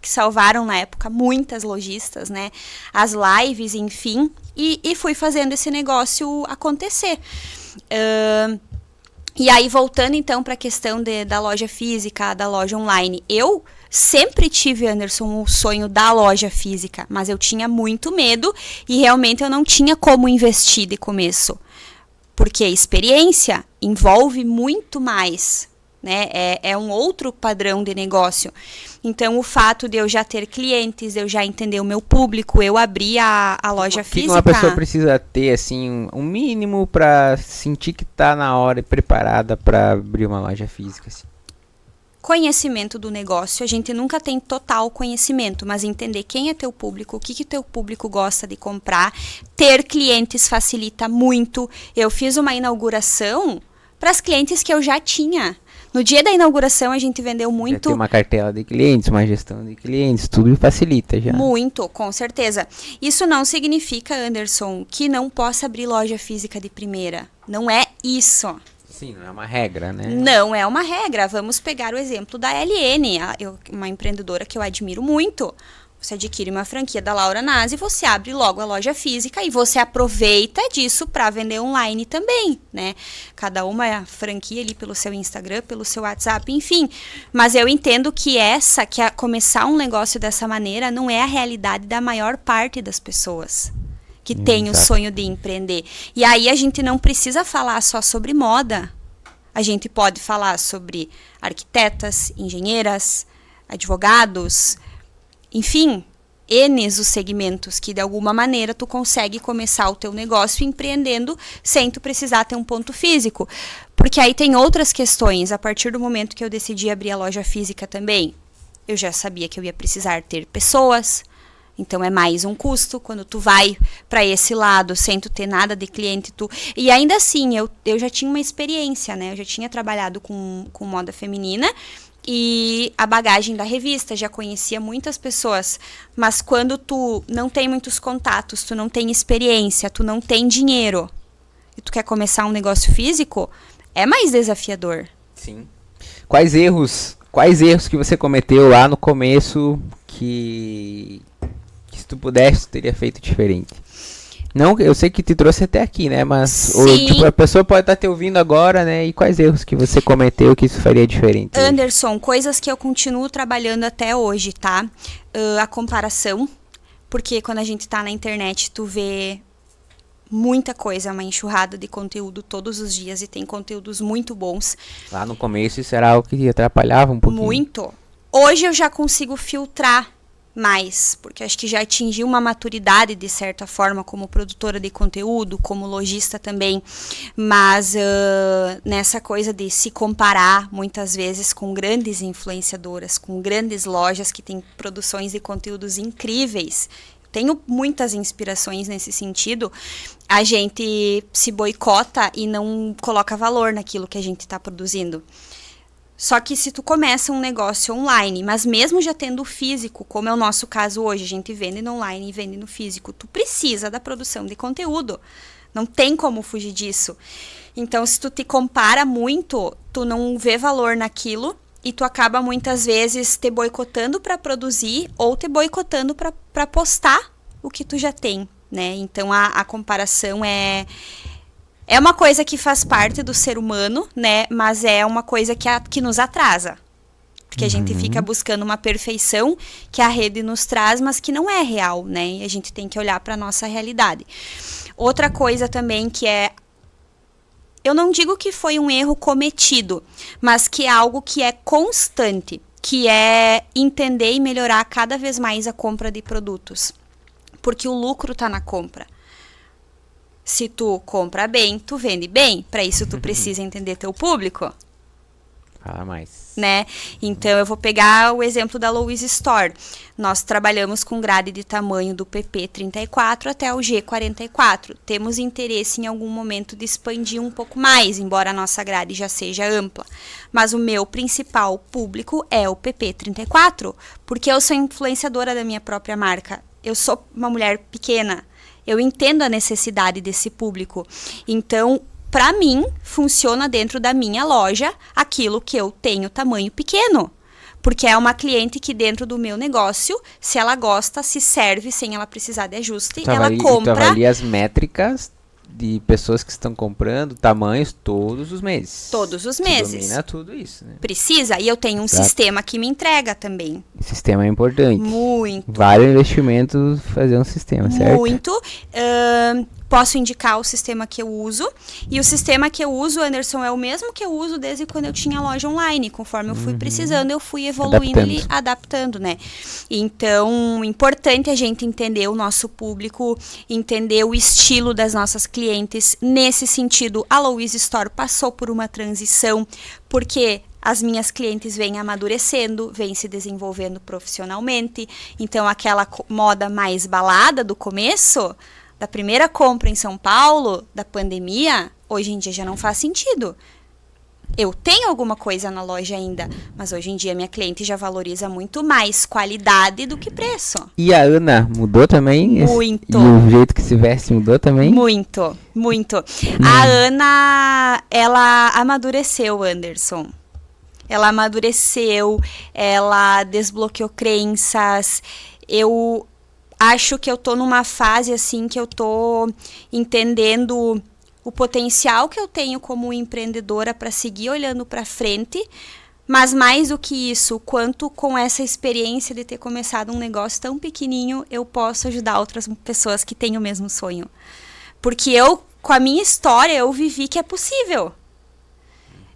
que salvaram na época muitas lojistas, né? As lives, enfim, e fui fazendo esse negócio acontecer. E aí, voltando então para a questão da loja física, da loja online, eu sempre tive, Anderson, o sonho da loja física, mas eu tinha muito medo e realmente eu não tinha como investir de começo. Porque a experiência envolve muito mais, né? É um outro padrão de negócio. Então, o fato de eu já ter clientes, de eu já entender o meu público, eu abri a loja física. O que uma pessoa precisa ter, assim, um mínimo para sentir que está na hora e preparada para abrir uma loja física, assim? Conhecimento do negócio, a gente nunca tem total conhecimento, mas entender quem é teu público, o que teu público gosta de comprar, ter clientes facilita muito. Eu fiz uma inauguração para as clientes que eu já tinha. No dia da inauguração a gente vendeu muito. Já tem uma cartela de clientes, uma gestão de clientes, tudo facilita já. Muito, com certeza. Isso não significa, Anderson, que não possa abrir loja física de primeira. Não é isso. Sim, não é uma regra, né? Não é uma regra. Vamos pegar o exemplo da LN, uma empreendedora que eu admiro muito. Você adquire uma franquia da Laura Nazi, você abre logo a loja física e você aproveita disso para vender online também, né? Cada uma é a franquia ali pelo seu Instagram, pelo seu WhatsApp, enfim. Mas eu entendo que começar um negócio dessa maneira não é a realidade da maior parte das pessoas que tem o sonho de empreender. E aí a gente não precisa falar só sobre moda. A gente pode falar sobre arquitetas, engenheiras, advogados, enfim, N's os segmentos que de alguma maneira tu consegue começar o teu negócio empreendendo sem tu precisar ter um ponto físico. Porque aí tem outras questões. A partir do momento que eu decidi abrir a loja física também, eu já sabia que eu ia precisar ter pessoas. Então é mais um custo quando tu vai para esse lado sem tu ter nada de cliente. E ainda assim, eu já tinha uma experiência, né? Eu já tinha trabalhado com moda feminina e a bagagem da revista, já conhecia muitas pessoas. Mas quando tu não tem muitos contatos, tu não tem experiência, tu não tem dinheiro, e tu quer começar um negócio físico, é mais desafiador. Sim. Quais erros que você cometeu lá no começo que se tu pudesse, tu teria feito diferente? Não, eu sei que te trouxe até aqui, né? Mas tipo, a pessoa pode estar te ouvindo agora, né? E quais erros que você cometeu que isso faria diferente? Anderson, coisas que eu continuo trabalhando até hoje, tá? A comparação, porque quando a gente tá na internet, tu vê muita coisa, uma enxurrada de conteúdo todos os dias e tem conteúdos muito bons. Lá no começo isso era algo que te atrapalhava um pouquinho. Muito. Hoje eu já consigo filtrar mais, porque acho que já atingi uma maturidade de certa forma como produtora de conteúdo, como lojista também, mas nessa coisa de se comparar muitas vezes com grandes influenciadoras, com grandes lojas que têm produções de conteúdos incríveis, tenho muitas inspirações nesse sentido, a gente se boicota e não coloca valor naquilo que a gente está produzindo. Só que se tu começa um negócio online, mas mesmo já tendo o físico, como é o nosso caso hoje, a gente vende no online e vende no físico, tu precisa da produção de conteúdo. Não tem como fugir disso. Então, se tu te compara muito, tu não vê valor naquilo e tu acaba muitas vezes te boicotando para produzir ou te boicotando para postar o que tu já tem, né? Então, a comparação é uma coisa que faz parte do ser humano, né? Mas é uma coisa que nos atrasa. Porque a gente fica buscando uma perfeição que a rede nos traz, mas que não é real, né? E a gente tem que olhar para a nossa realidade. Outra coisa também que eu não digo que foi um erro cometido, mas que é algo que é constante, que é entender e melhorar cada vez mais a compra de produtos. Porque o lucro está na compra. Se tu compra bem, tu vende bem. Para isso, tu precisa entender teu público. Fala mais. Né? Então, eu vou pegar o exemplo da Louise Store. Nós trabalhamos com grade de tamanho do PP 34 até o G44. Temos interesse em algum momento de expandir um pouco mais, embora a nossa grade já seja ampla. Mas o meu principal público é o PP 34, porque eu sou influenciadora da minha própria marca. Eu sou uma mulher pequena. Eu entendo a necessidade desse público. Então, para mim, funciona dentro da minha loja aquilo que eu tenho tamanho pequeno. Porque é uma cliente que dentro do meu negócio, se ela gosta, se serve sem ela precisar de ajuste, ela compra. Tu avalia as métricas de pessoas que estão comprando tamanhos todos os meses. Todos os meses. Domina tudo isso, né? Precisa. E eu tenho um sistema que me entrega também. O sistema é importante. Muito. Vale o investimento fazer um sistema, certo? Muito. Posso indicar o sistema que eu uso. E o sistema que eu uso, Anderson, é o mesmo que eu uso desde quando eu tinha loja online. Conforme eu fui precisando, eu fui evoluindo e adaptando, né? Então, importante a gente entender o nosso público, entender o estilo das nossas clientes. Nesse sentido, a Louise Store passou por uma transição, porque as minhas clientes vêm amadurecendo, vêm se desenvolvendo profissionalmente. Então, aquela moda mais balada do começo, da primeira compra em São Paulo, da pandemia, hoje em dia já não faz sentido. Eu tenho alguma coisa na loja ainda, mas hoje em dia minha cliente já valoriza muito mais qualidade do que preço. E a Ana mudou também? Muito. E o jeito que se veste mudou também? Muito, muito. A Ana, ela amadureceu, Anderson. Ela amadureceu, ela desbloqueou crenças. Eu acho que eu tô numa fase assim que eu tô entendendo o potencial que eu tenho como empreendedora para seguir olhando para frente, mas mais do que isso, quanto com essa experiência de ter começado um negócio tão pequenininho, eu posso ajudar outras pessoas que têm o mesmo sonho. Porque eu, com a minha história, eu vivi que é possível.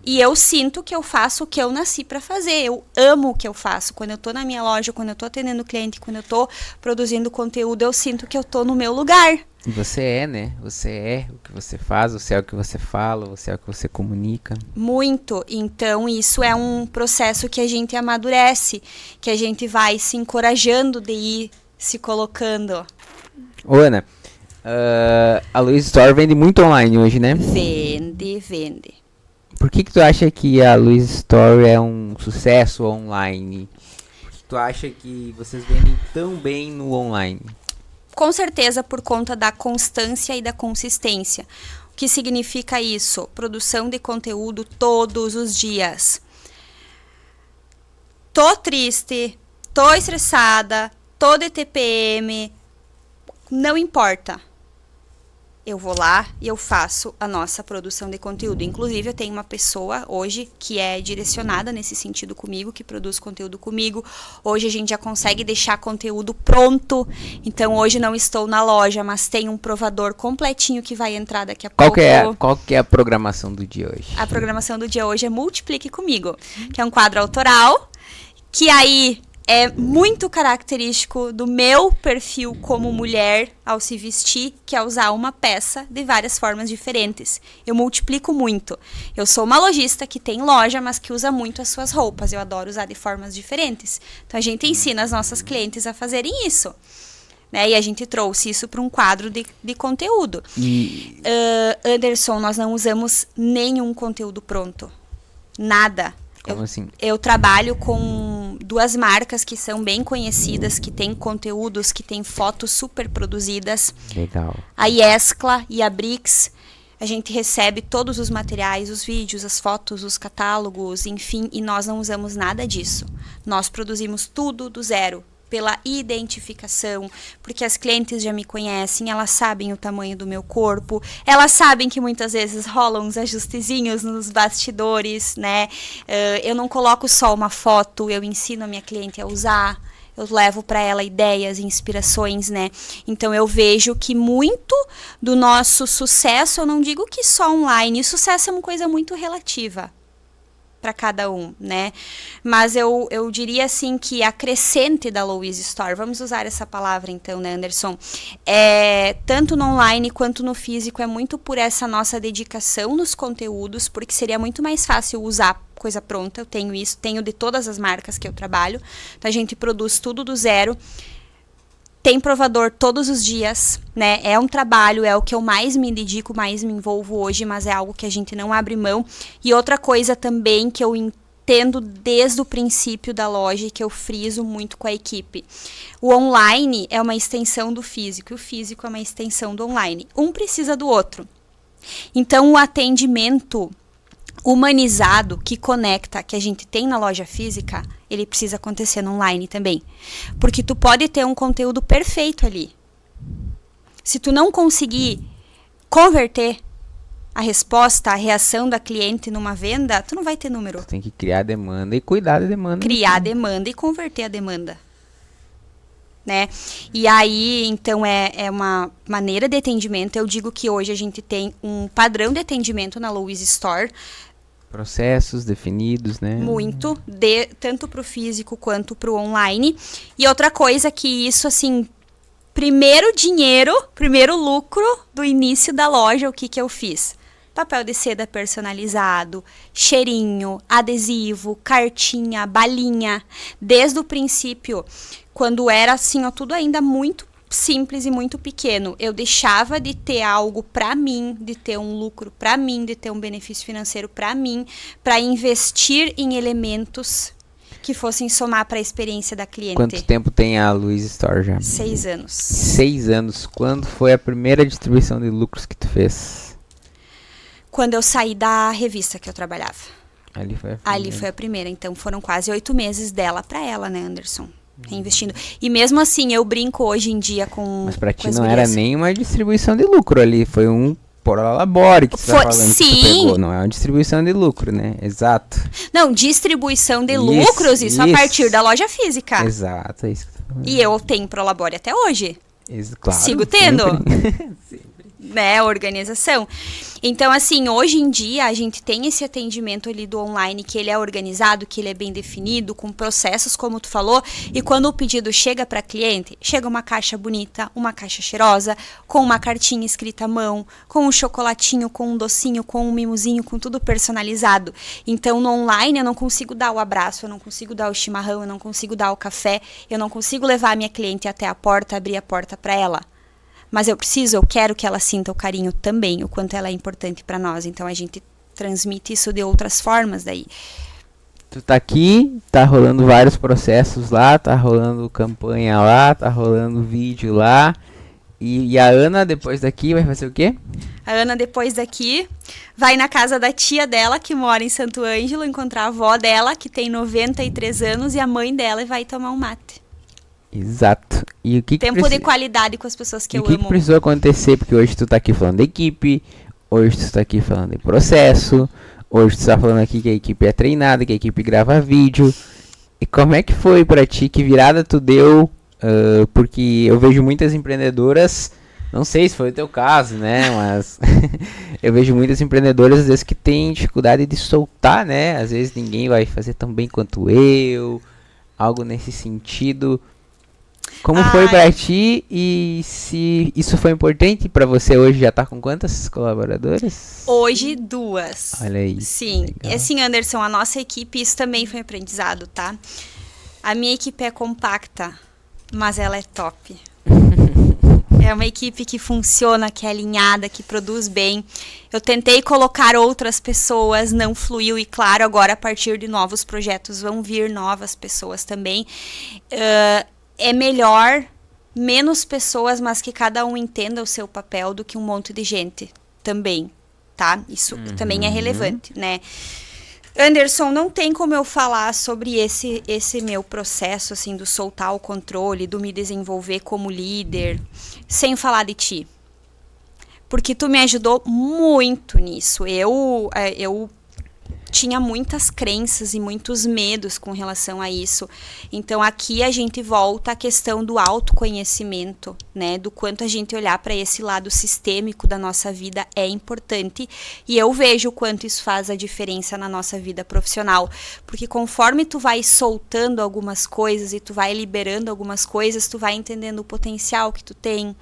E eu sinto que eu faço o que eu nasci para fazer. Eu amo o que eu faço. Quando eu tô na minha loja, quando eu tô atendendo cliente, quando eu tô produzindo conteúdo, eu sinto que eu tô no meu lugar. E você é, né? Você é o que você faz, você é o que você fala, você é o que você comunica. Muito. Então, isso é um processo que a gente amadurece, que a gente vai se encorajando de ir se colocando. Ô, Ana, a Louise Store vende muito online hoje, né? Vende. Por que tu acha que a Louise Store é um sucesso online? Por que tu acha que vocês vendem tão bem no online? Com certeza por conta da constância e da consistência. que significa isso? Produção de conteúdo todos os dias. Tô triste, tô estressada, tô de TPM, não importa. Eu vou lá e eu faço a nossa produção de conteúdo. Inclusive, eu tenho uma pessoa hoje que é direcionada nesse sentido comigo, que produz conteúdo comigo. Hoje a gente já consegue deixar conteúdo pronto. Então, hoje não estou na loja, mas tem um provador completinho que vai entrar daqui a pouco. Qual que é a programação do dia hoje? A programação do dia hoje é Multiplique Comigo, que é um quadro autoral, que aí é muito característico do meu perfil como mulher ao se vestir, que é usar uma peça de várias formas diferentes. Eu multiplico muito. Eu sou uma lojista que tem loja, mas que usa muito as suas roupas. Eu adoro usar de formas diferentes. Então, a gente ensina as nossas clientes a fazerem isso. Né? E a gente trouxe isso para um quadro de conteúdo. Anderson, nós não usamos nenhum conteúdo pronto. Nada. Como assim? Eu trabalho com 2 marcas que são bem conhecidas, que têm conteúdos, que têm fotos super produzidas. Legal. A Iescla e a Brix. A gente recebe todos os materiais, os vídeos, as fotos, os catálogos, enfim, e nós não usamos nada disso. Nós produzimos tudo do zero. Pela identificação, porque as clientes já me conhecem, elas sabem o tamanho do meu corpo, elas sabem que muitas vezes rolam uns ajustezinhos nos bastidores, né? Eu não coloco só uma foto, eu ensino a minha cliente a usar, eu levo para ela ideias, inspirações, né? Então eu vejo que muito do nosso sucesso, eu não digo que só online, sucesso é uma coisa muito relativa para cada um, né? Mas eu diria assim que a crescente da Louise Store, vamos usar essa palavra então, né, Anderson? Tanto no online quanto no físico, é muito por essa nossa dedicação nos conteúdos, porque seria muito mais fácil usar coisa pronta. Eu tenho isso, tenho de todas as marcas que eu trabalho. Então a gente produz tudo do zero. Tem provador todos os dias, né? É um trabalho, é o que eu mais me dedico, mais me envolvo hoje, mas é algo que a gente não abre mão. E outra coisa também que eu entendo desde o princípio da loja e que eu friso muito com a equipe. O online é uma extensão do físico, e o físico é uma extensão do online. Um precisa do outro. Então, o atendimento humanizado que conecta, que a gente tem na loja física, ele precisa acontecer no online também. Porque tu pode ter um conteúdo perfeito ali. Se tu não conseguir converter a resposta, a reação da cliente numa venda, tu não vai ter número. Tu tem que criar demanda e cuidar da demanda. Criar a demanda e converter a demanda. Né? E aí, então, é uma maneira de atendimento. Eu digo que hoje a gente tem um padrão de atendimento na Louise Store. Processos definidos, né? Muito, tanto para o físico quanto para o online. E outra coisa que isso, assim, primeiro dinheiro, primeiro lucro do início da loja, o que eu fiz? Papel de seda personalizado, cheirinho, adesivo, cartinha, balinha. Desde o princípio, quando era assim, ó, tudo ainda muito simples e muito pequeno, eu deixava de ter algo para mim, de ter um lucro para mim, de ter um benefício financeiro para mim, para investir em elementos que fossem somar para a experiência da cliente. Quanto tempo tem a Louise Store já? 6 anos. 6 anos. Quando foi a primeira distribuição de lucros que tu fez? Quando eu saí da revista que eu trabalhava. Ali foi a primeira. Então foram quase 8 meses dela para ela, né, Anderson? Reinvestindo. E mesmo assim, eu brinco hoje em dia com. Mas pra ti não era nem uma distribuição de lucro ali, foi um prolabore que você tá falando. Sim. Que tu pegou. Não é uma distribuição de lucro, né? Exato. Não, distribuição de lucros, isso a partir da loja física. Exato, é isso que eu tô falando. E eu tenho prolabore até hoje. Claro, Sigo tendo. Sempre. Né, organização. Então, assim, hoje em dia a gente tem esse atendimento ali do online, que ele é organizado, que ele é bem definido, com processos, como tu falou, e quando o pedido chega para cliente, chega uma caixa bonita, uma caixa cheirosa, com uma cartinha escrita à mão, com um chocolatinho, com um docinho, com um mimosinho, com tudo personalizado. Então, no online eu não consigo dar o abraço, eu não consigo dar o chimarrão, eu não consigo dar o café, eu não consigo levar a minha cliente até a porta, abrir a porta para ela. Mas eu quero que ela sinta o carinho também, o quanto ela é importante para nós. Então a gente transmite isso de outras formas daí. Tu tá aqui, tá rolando vários processos lá, tá rolando campanha lá, tá rolando vídeo lá. E a Ana, depois daqui, vai fazer o quê? A Ana, depois daqui, vai na casa da tia dela, que mora em Santo Ângelo, encontrar a avó dela, que tem 93 anos, e a mãe dela, e vai tomar um mate. Exato. E o que Tempo de qualidade com as pessoas que eu amo. O que precisou acontecer? Porque hoje tu tá aqui falando da equipe, hoje tu tá aqui falando de processo, hoje tu tá falando aqui que a equipe é treinada, que a equipe grava vídeo. E como é que foi pra ti? Que virada tu deu? Porque eu vejo muitas empreendedoras, não sei se foi o teu caso, né? Mas eu vejo muitas empreendedoras, às vezes, que têm dificuldade de soltar, né? Às vezes ninguém vai fazer tão bem quanto eu, algo nesse sentido. Como foi pra ti e se isso foi importante pra você? Hoje já tá com quantas colaboradoras? Hoje 2. Olha aí. Sim. Legal. Assim, Anderson, a nossa equipe, isso também foi aprendizado, tá? A minha equipe é compacta, mas ela é top. É uma equipe que funciona, que é alinhada, que produz bem. Eu tentei colocar outras pessoas, não fluiu. E claro, agora a partir de novos projetos vão vir novas pessoas também. É melhor menos pessoas, mas que cada um entenda o seu papel, do que um monte de gente também, tá? Isso também é relevante, né? Anderson, não tem como eu falar sobre esse meu processo, assim, do soltar o controle, do me desenvolver como líder, sem falar de ti. Porque tu me ajudou muito nisso. Eu tinha muitas crenças e muitos medos com relação a isso. Então, aqui a gente volta à questão do autoconhecimento, né? Do quanto a gente olhar para esse lado sistêmico da nossa vida é importante. E eu vejo o quanto isso faz a diferença na nossa vida profissional. Porque conforme tu vai soltando algumas coisas e tu vai liberando algumas coisas, tu vai entendendo o potencial que tu tem.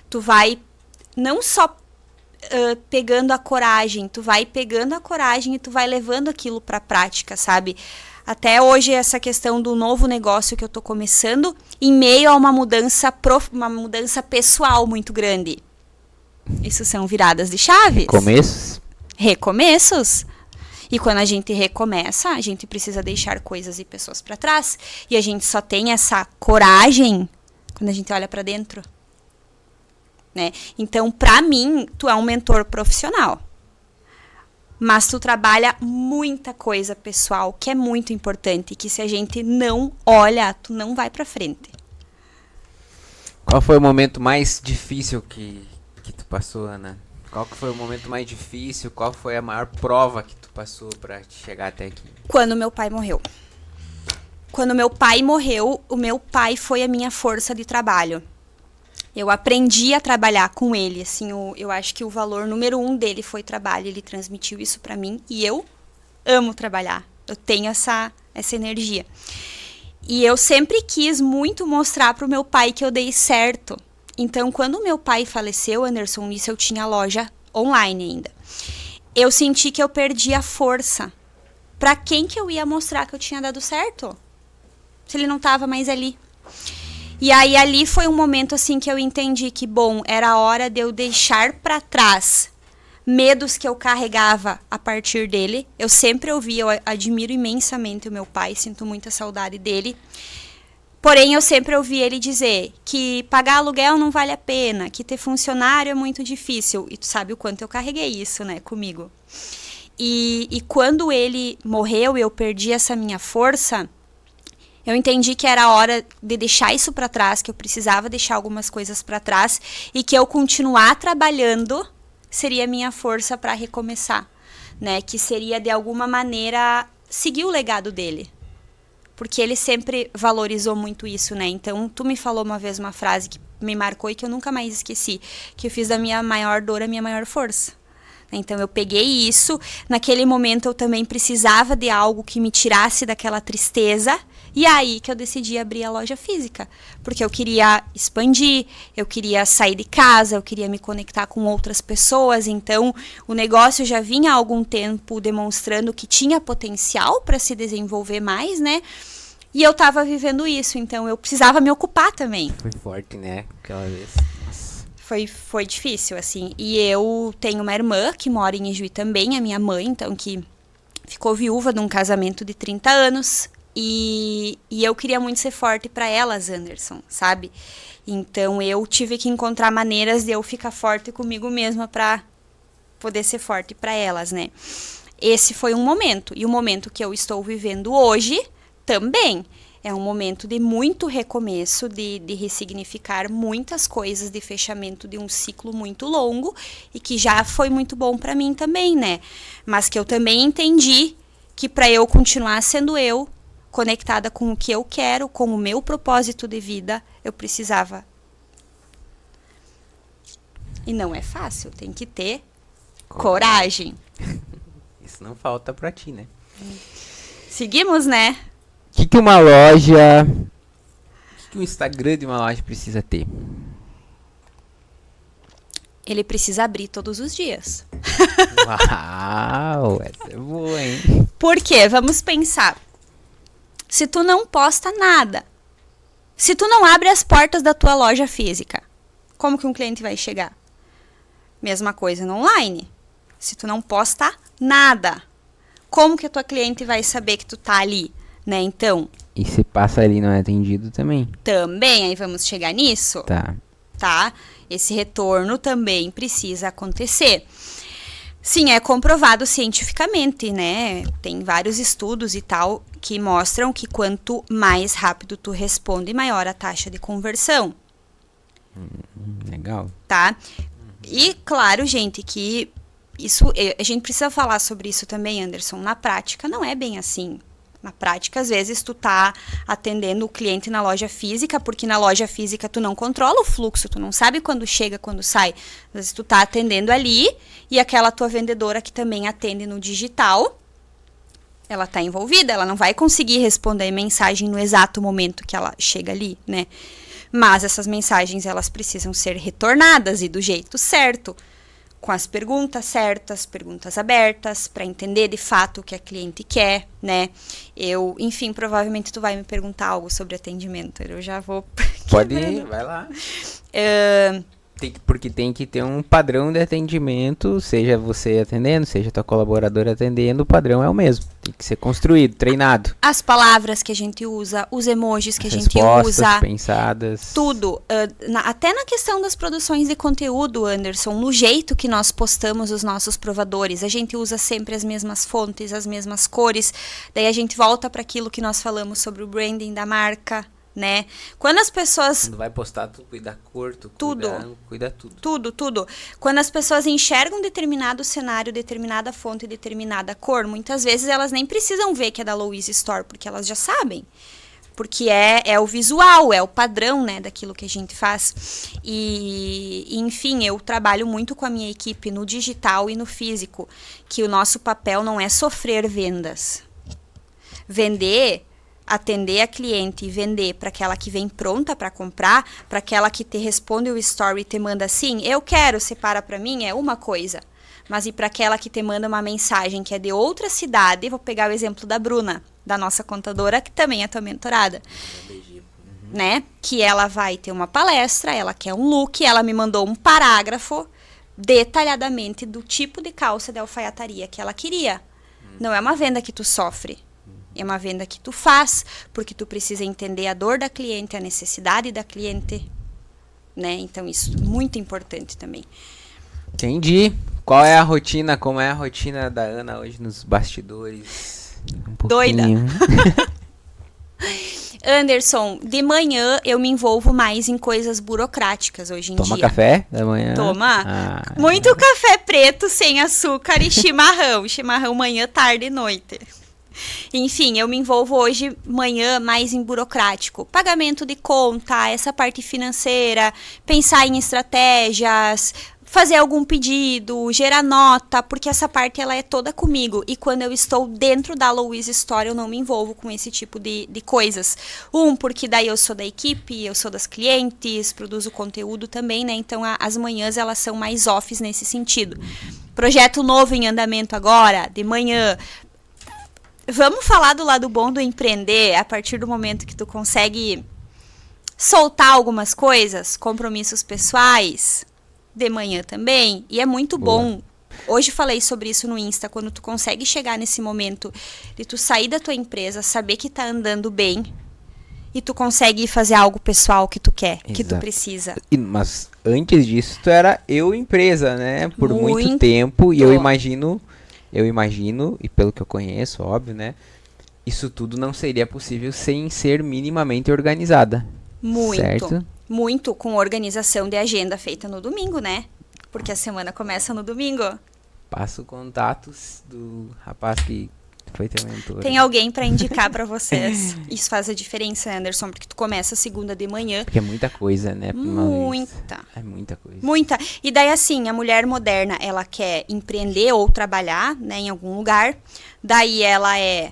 Tu vai não só pegando a coragem, tu vai pegando a coragem e tu vai levando aquilo pra prática, sabe? Até hoje, essa questão do novo negócio que eu tô começando, em meio a uma mudança pessoal muito grande. Isso são viradas de chaves. Recomeços. E quando a gente recomeça, a gente precisa deixar coisas e pessoas pra trás. E a gente só tem essa coragem quando a gente olha pra dentro. Né? Então, pra mim, tu é um mentor profissional. Mas tu trabalha muita coisa pessoal, que é muito importante, que se a gente não olha, tu não vai pra frente. Qual foi o momento mais difícil que tu passou, Ana? Qual que foi o momento mais difícil? Qual foi a maior prova que tu passou pra chegar até aqui? Quando meu pai morreu. Quando meu pai morreu, o meu pai foi a minha força de trabalho. Eu aprendi a trabalhar com ele, assim, eu acho que o valor número 1 dele foi trabalho, ele transmitiu isso pra mim e eu amo trabalhar, eu tenho essa energia. E eu sempre quis muito mostrar pro meu pai que eu dei certo. Então, quando meu pai faleceu, Anderson, nisso eu tinha loja online ainda. Eu senti que eu perdi a força. Pra quem que eu ia mostrar que eu tinha dado certo? Se ele não tava mais ali. E aí, ali foi um momento, assim, que eu entendi que, bom, era hora de eu deixar pra trás medos que eu carregava a partir dele. Eu sempre ouvi, eu admiro imensamente o meu pai, sinto muita saudade dele. Porém, eu sempre ouvi ele dizer que pagar aluguel não vale a pena, que ter funcionário é muito difícil. E tu sabe o quanto eu carreguei isso, né, comigo. E quando ele morreu e eu perdi essa minha força, eu entendi que era hora de deixar isso para trás, que eu precisava deixar algumas coisas para trás e que eu continuar trabalhando seria a minha força para recomeçar, né? Que seria, de alguma maneira, seguir o legado dele. Porque ele sempre valorizou muito isso, né? Então, tu me falou uma vez uma frase que me marcou e que eu nunca mais esqueci, que eu fiz da minha maior dor a minha maior força. Então, eu peguei isso, naquele momento eu também precisava de algo que me tirasse daquela tristeza, e aí que eu decidi abrir a loja física, porque eu queria expandir, eu queria sair de casa, eu queria me conectar com outras pessoas, então o negócio já vinha há algum tempo demonstrando que tinha potencial para se desenvolver mais, né? E eu tava vivendo isso, então eu precisava me ocupar também. Foi forte, né? Aquela vez. Nossa. Foi difícil, assim. E eu tenho uma irmã que mora em Ijuí também, a minha mãe, então, que ficou viúva de um casamento de 30 anos. E eu queria muito ser forte para elas, Anderson, sabe? Então eu tive que encontrar maneiras de eu ficar forte comigo mesma para poder ser forte para elas, né? Esse foi um momento. E o momento que eu estou vivendo hoje também é um momento de muito recomeço, de ressignificar muitas coisas, de fechamento de um ciclo muito longo e que já foi muito bom para mim também, né? Mas que eu também entendi que para eu continuar sendo eu, conectada com o que eu quero, com o meu propósito de vida, eu precisava. E não é fácil, tem que ter coragem. Isso não falta pra ti, né? Seguimos, né? O que uma loja... O que o Instagram de uma loja precisa ter? Ele precisa abrir todos os dias. Uau, essa é boa, hein? Por quê? Vamos pensar. Se tu não posta nada, se tu não abre as portas da tua loja física, como que um cliente vai chegar? Mesma coisa no online. Se tu não posta nada, como que a tua cliente vai saber que tu tá ali, né? Então... E se passa ali e não é atendido também? Também, aí vamos chegar nisso? Tá? Esse retorno também precisa acontecer. Sim, é comprovado cientificamente, né? Tem vários estudos e tal que mostram que quanto mais rápido tu responde, maior a taxa de conversão. Legal. Tá? E claro, gente, que isso, a gente precisa falar sobre isso também, Anderson. Na prática, não é bem assim. Na prática, às vezes, tu tá atendendo o cliente na loja física, porque na loja física tu não controla o fluxo, tu não sabe quando chega, quando sai. Às vezes tu tá atendendo ali e aquela tua vendedora que também atende no digital, ela tá envolvida, ela não vai conseguir responder a mensagem no exato momento que ela chega ali, né? Mas essas mensagens, elas precisam ser retornadas e do jeito certo, com as perguntas certas, perguntas abertas, para entender de fato o que a cliente quer, né? Enfim, provavelmente tu vai me perguntar algo sobre atendimento, eu já vou... Pode ir, vai lá. Porque tem que ter um padrão de atendimento, seja você atendendo, seja tua colaboradora atendendo, o padrão é o mesmo. Tem que ser construído, treinado. As palavras que a gente usa, os emojis que a gente usa. Pensadas. Tudo. Até na questão das produções de conteúdo, Anderson, no jeito que nós postamos os nossos provadores, a gente usa sempre as mesmas fontes, as mesmas cores. Daí a gente volta para aquilo que nós falamos sobre o branding da marca, né? Quando as pessoas... Quando vai postar, tu cuida da cor, tu cuida tudo. Tudo. Quando as pessoas enxergam determinado cenário, determinada fonte, determinada cor, muitas vezes elas nem precisam ver que é da Louise Store, porque elas já sabem. Porque é o visual, é o padrão, né, daquilo que a gente faz. E, enfim, eu trabalho muito com a minha equipe no digital e no físico, que o nosso papel não é sofrer vendas. Vender... Atender a cliente e vender para aquela que vem pronta para comprar, para aquela que te responde o story e te manda assim, eu quero, separa para mim, é uma coisa. Mas e para aquela que te manda uma mensagem que é de outra cidade, vou pegar o exemplo da Bruna, da nossa contadora, que também é tua mentorada. Né? Que ela vai ter uma palestra, ela quer um look, ela me mandou um parágrafo detalhadamente do tipo de calça de alfaiataria que ela queria. Não é uma venda que tu sofre. É uma venda que tu faz, porque tu precisa entender a dor da cliente, a necessidade da cliente, né? Então, isso é muito importante também. Entendi. Qual é a rotina, como é a rotina da Ana hoje nos bastidores? Doida. Anderson, de manhã eu me envolvo mais em coisas burocráticas hoje em dia. Toma café da manhã? Toma. Muito café preto, sem açúcar e chimarrão. Chimarrão manhã, tarde e noite. Enfim, eu me envolvo hoje, manhã, mais em burocrático. Pagamento de conta, essa parte financeira, pensar em estratégias, fazer algum pedido, gerar nota, porque essa parte ela é toda comigo. E quando eu estou dentro da Louise Store, eu não me envolvo com esse tipo de coisas. Porque daí eu sou da equipe, eu sou das clientes, produzo conteúdo também, né? Então, as manhãs, elas são mais offs nesse sentido. Projeto novo em andamento agora, de manhã... Vamos falar do lado bom do empreender a partir do momento que tu consegue soltar algumas coisas, compromissos pessoais, de manhã também, e é muito bom. Hoje falei sobre isso no Insta, quando tu consegue chegar nesse momento de tu sair da tua empresa, saber que tá andando bem e tu consegue fazer algo pessoal que tu quer, que tu Exato. precisa. Mas antes disso, tu era eu empresa, né? Por muito Muito. tempo. E eu imagino, e pelo que eu conheço, óbvio, né? Isso tudo não seria possível sem ser minimamente organizada. Muito. Certo? Muito com organização de agenda feita no domingo, né? Porque a semana começa no domingo. Passo contatos do rapaz que foi teu mentor. Tem alguém pra indicar pra vocês. Isso faz a diferença, Anderson, porque tu começa segunda de manhã. Porque é muita coisa, né? Por uma vez. Muita. É muita coisa. Muita. E daí, assim, a mulher moderna, ela quer empreender ou trabalhar, né, em algum lugar. Daí ela é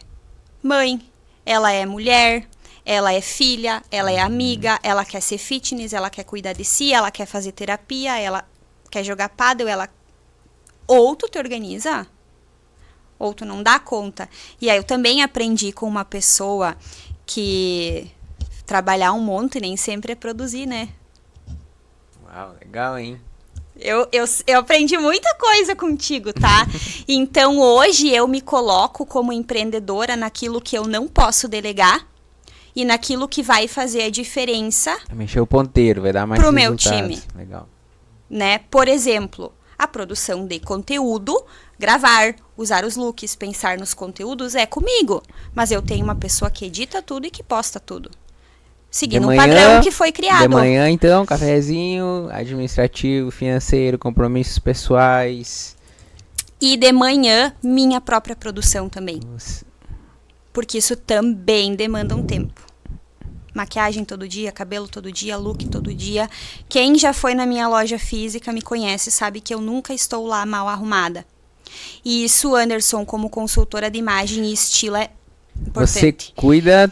mãe, ela é mulher, ela é filha, ela é amiga, ela quer ser fitness, ela quer cuidar de si, ela quer fazer terapia, ela quer jogar pádel, ela... Ou tu te organiza, ou tu não dá conta. E aí eu também aprendi com uma pessoa que trabalhar um monte nem sempre é produzir, né? Uau, legal, hein? Eu aprendi muita coisa contigo, tá? Então, hoje eu me coloco como empreendedora naquilo que eu não posso delegar e naquilo que vai fazer a diferença, Mexer o ponteiro, vai dar mais Pro meu resultados. time. Legal. né? Por exemplo, a produção de conteúdo, gravar, usar os looks, pensar nos conteúdos é comigo. Mas eu tenho uma pessoa que edita tudo e que posta tudo. Seguindo um padrão que foi criado. De manhã, então, cafezinho, administrativo, financeiro, compromissos pessoais. E de manhã, minha própria produção também. Nossa. Porque isso também demanda um tempo. Maquiagem todo dia, cabelo todo dia, look todo dia. Quem já foi na minha loja física me conhece, sabe que eu nunca estou lá mal arrumada. E isso, Anderson, como consultora de imagem e estilo, é Você importante. cuida...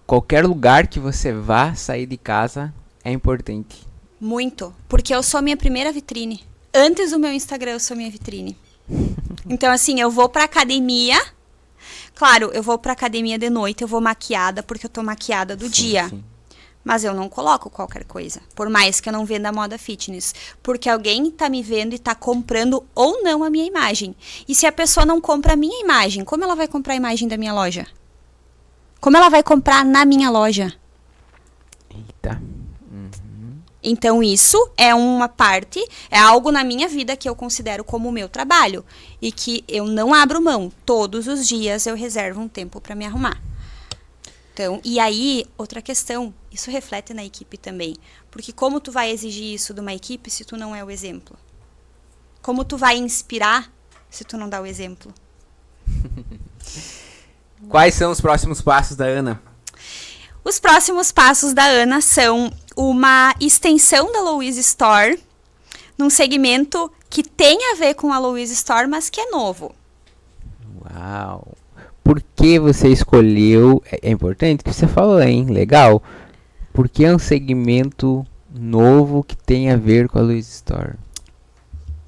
Qualquer lugar que você vá sair de casa é importante. Muito. Porque eu sou minha primeira vitrine. Antes do meu Instagram, eu sou minha vitrine. Então, assim, eu vou pra academia. Claro, eu vou pra academia de noite, eu vou maquiada, porque eu tô maquiada do dia. Sim. Mas eu não coloco qualquer coisa. Por mais que eu não venda moda fitness. Porque alguém tá me vendo e tá comprando ou não a minha imagem. E se a pessoa não compra a minha imagem, como ela vai comprar a imagem da minha loja? Como ela vai comprar na minha loja? Eita. Então, isso é uma parte, é algo na minha vida que eu considero como o meu trabalho. E que eu não abro mão. Todos os dias eu reservo um tempo para me arrumar. Então, e aí, outra questão, isso reflete na equipe também. Porque como tu vai exigir isso de uma equipe se tu não é o exemplo? Como tu vai inspirar se tu não dá o exemplo? Quais são os próximos passos da Ana? Os próximos passos da Ana são uma extensão da Louise Store, num segmento que tem a ver com a Louise Store, mas que é novo. Uau. Por que você escolheu... É importante que você falou, hein? Legal. Por que é um segmento novo que tem a ver com a Louise Store?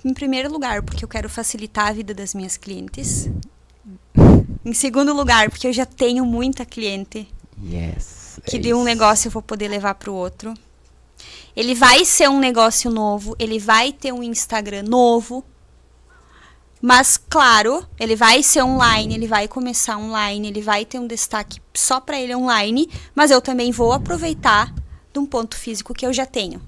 Em primeiro lugar, porque eu quero facilitar a vida das minhas clientes. Em segundo lugar, porque eu já tenho muita cliente Yes. que de um negócio eu vou poder levar para o outro. Ele vai ser um negócio novo, ele vai ter um Instagram novo. Mas, claro, ele vai ser online, ele vai começar online, ele vai ter um destaque só para ele online, mas eu também vou aproveitar de um ponto físico que eu já tenho.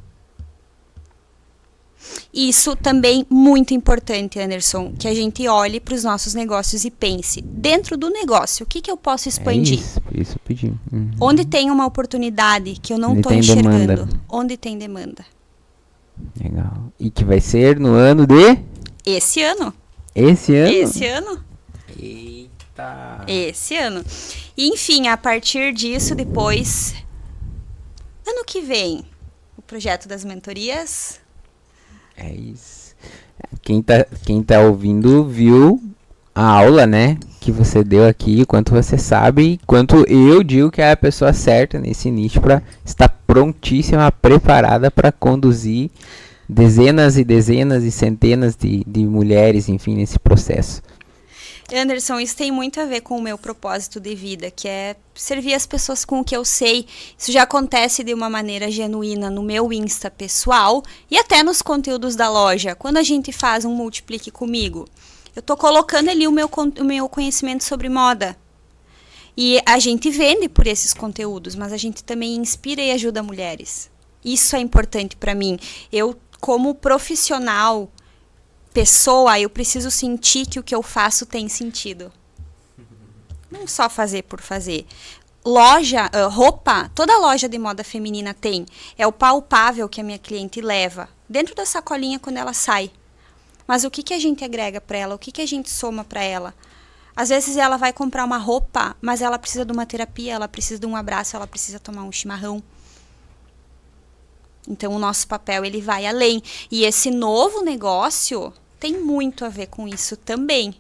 Isso também muito importante, Anderson, que a gente olhe para os nossos negócios e pense, dentro do negócio, o que eu posso expandir? Isso eu pedi. Uhum. Onde tem uma oportunidade que eu não Onde estou tem enxergando? demanda. Onde tem demanda? Legal. E que vai ser no ano de... Esse ano. Esse ano? Esse ano. Eita. Esse ano. E, enfim, a partir disso, depois, ano que vem, o projeto das mentorias. É isso. Quem tá ouvindo viu a aula, né? Que você deu aqui, quanto você sabe, quanto eu digo que é a pessoa certa nesse nicho para estar prontíssima, preparada para conduzir dezenas e dezenas e centenas de mulheres, enfim, nesse processo. Anderson, isso tem muito a ver com o meu propósito de vida, que é servir as pessoas com o que eu sei. Isso já acontece de uma maneira genuína no meu Insta pessoal e até nos conteúdos da loja. Quando a gente faz um multiplique comigo, eu tô colocando ali o meu conhecimento sobre moda. E a gente vende por esses conteúdos, mas a gente também inspira e ajuda mulheres. Isso é importante para mim. Eu, como profissional, pessoa, eu preciso sentir que o que eu faço tem sentido. Não só fazer por fazer. Loja, roupa, toda loja de moda feminina tem. É o palpável que a minha cliente leva dentro da sacolinha quando ela sai. Mas o que a gente agrega para ela? O que a gente soma para ela? Às vezes ela vai comprar uma roupa, mas ela precisa de uma terapia, ela precisa de um abraço, ela precisa tomar um chimarrão. Então o nosso papel ele vai além. E esse novo negócio tem muito a ver com isso também.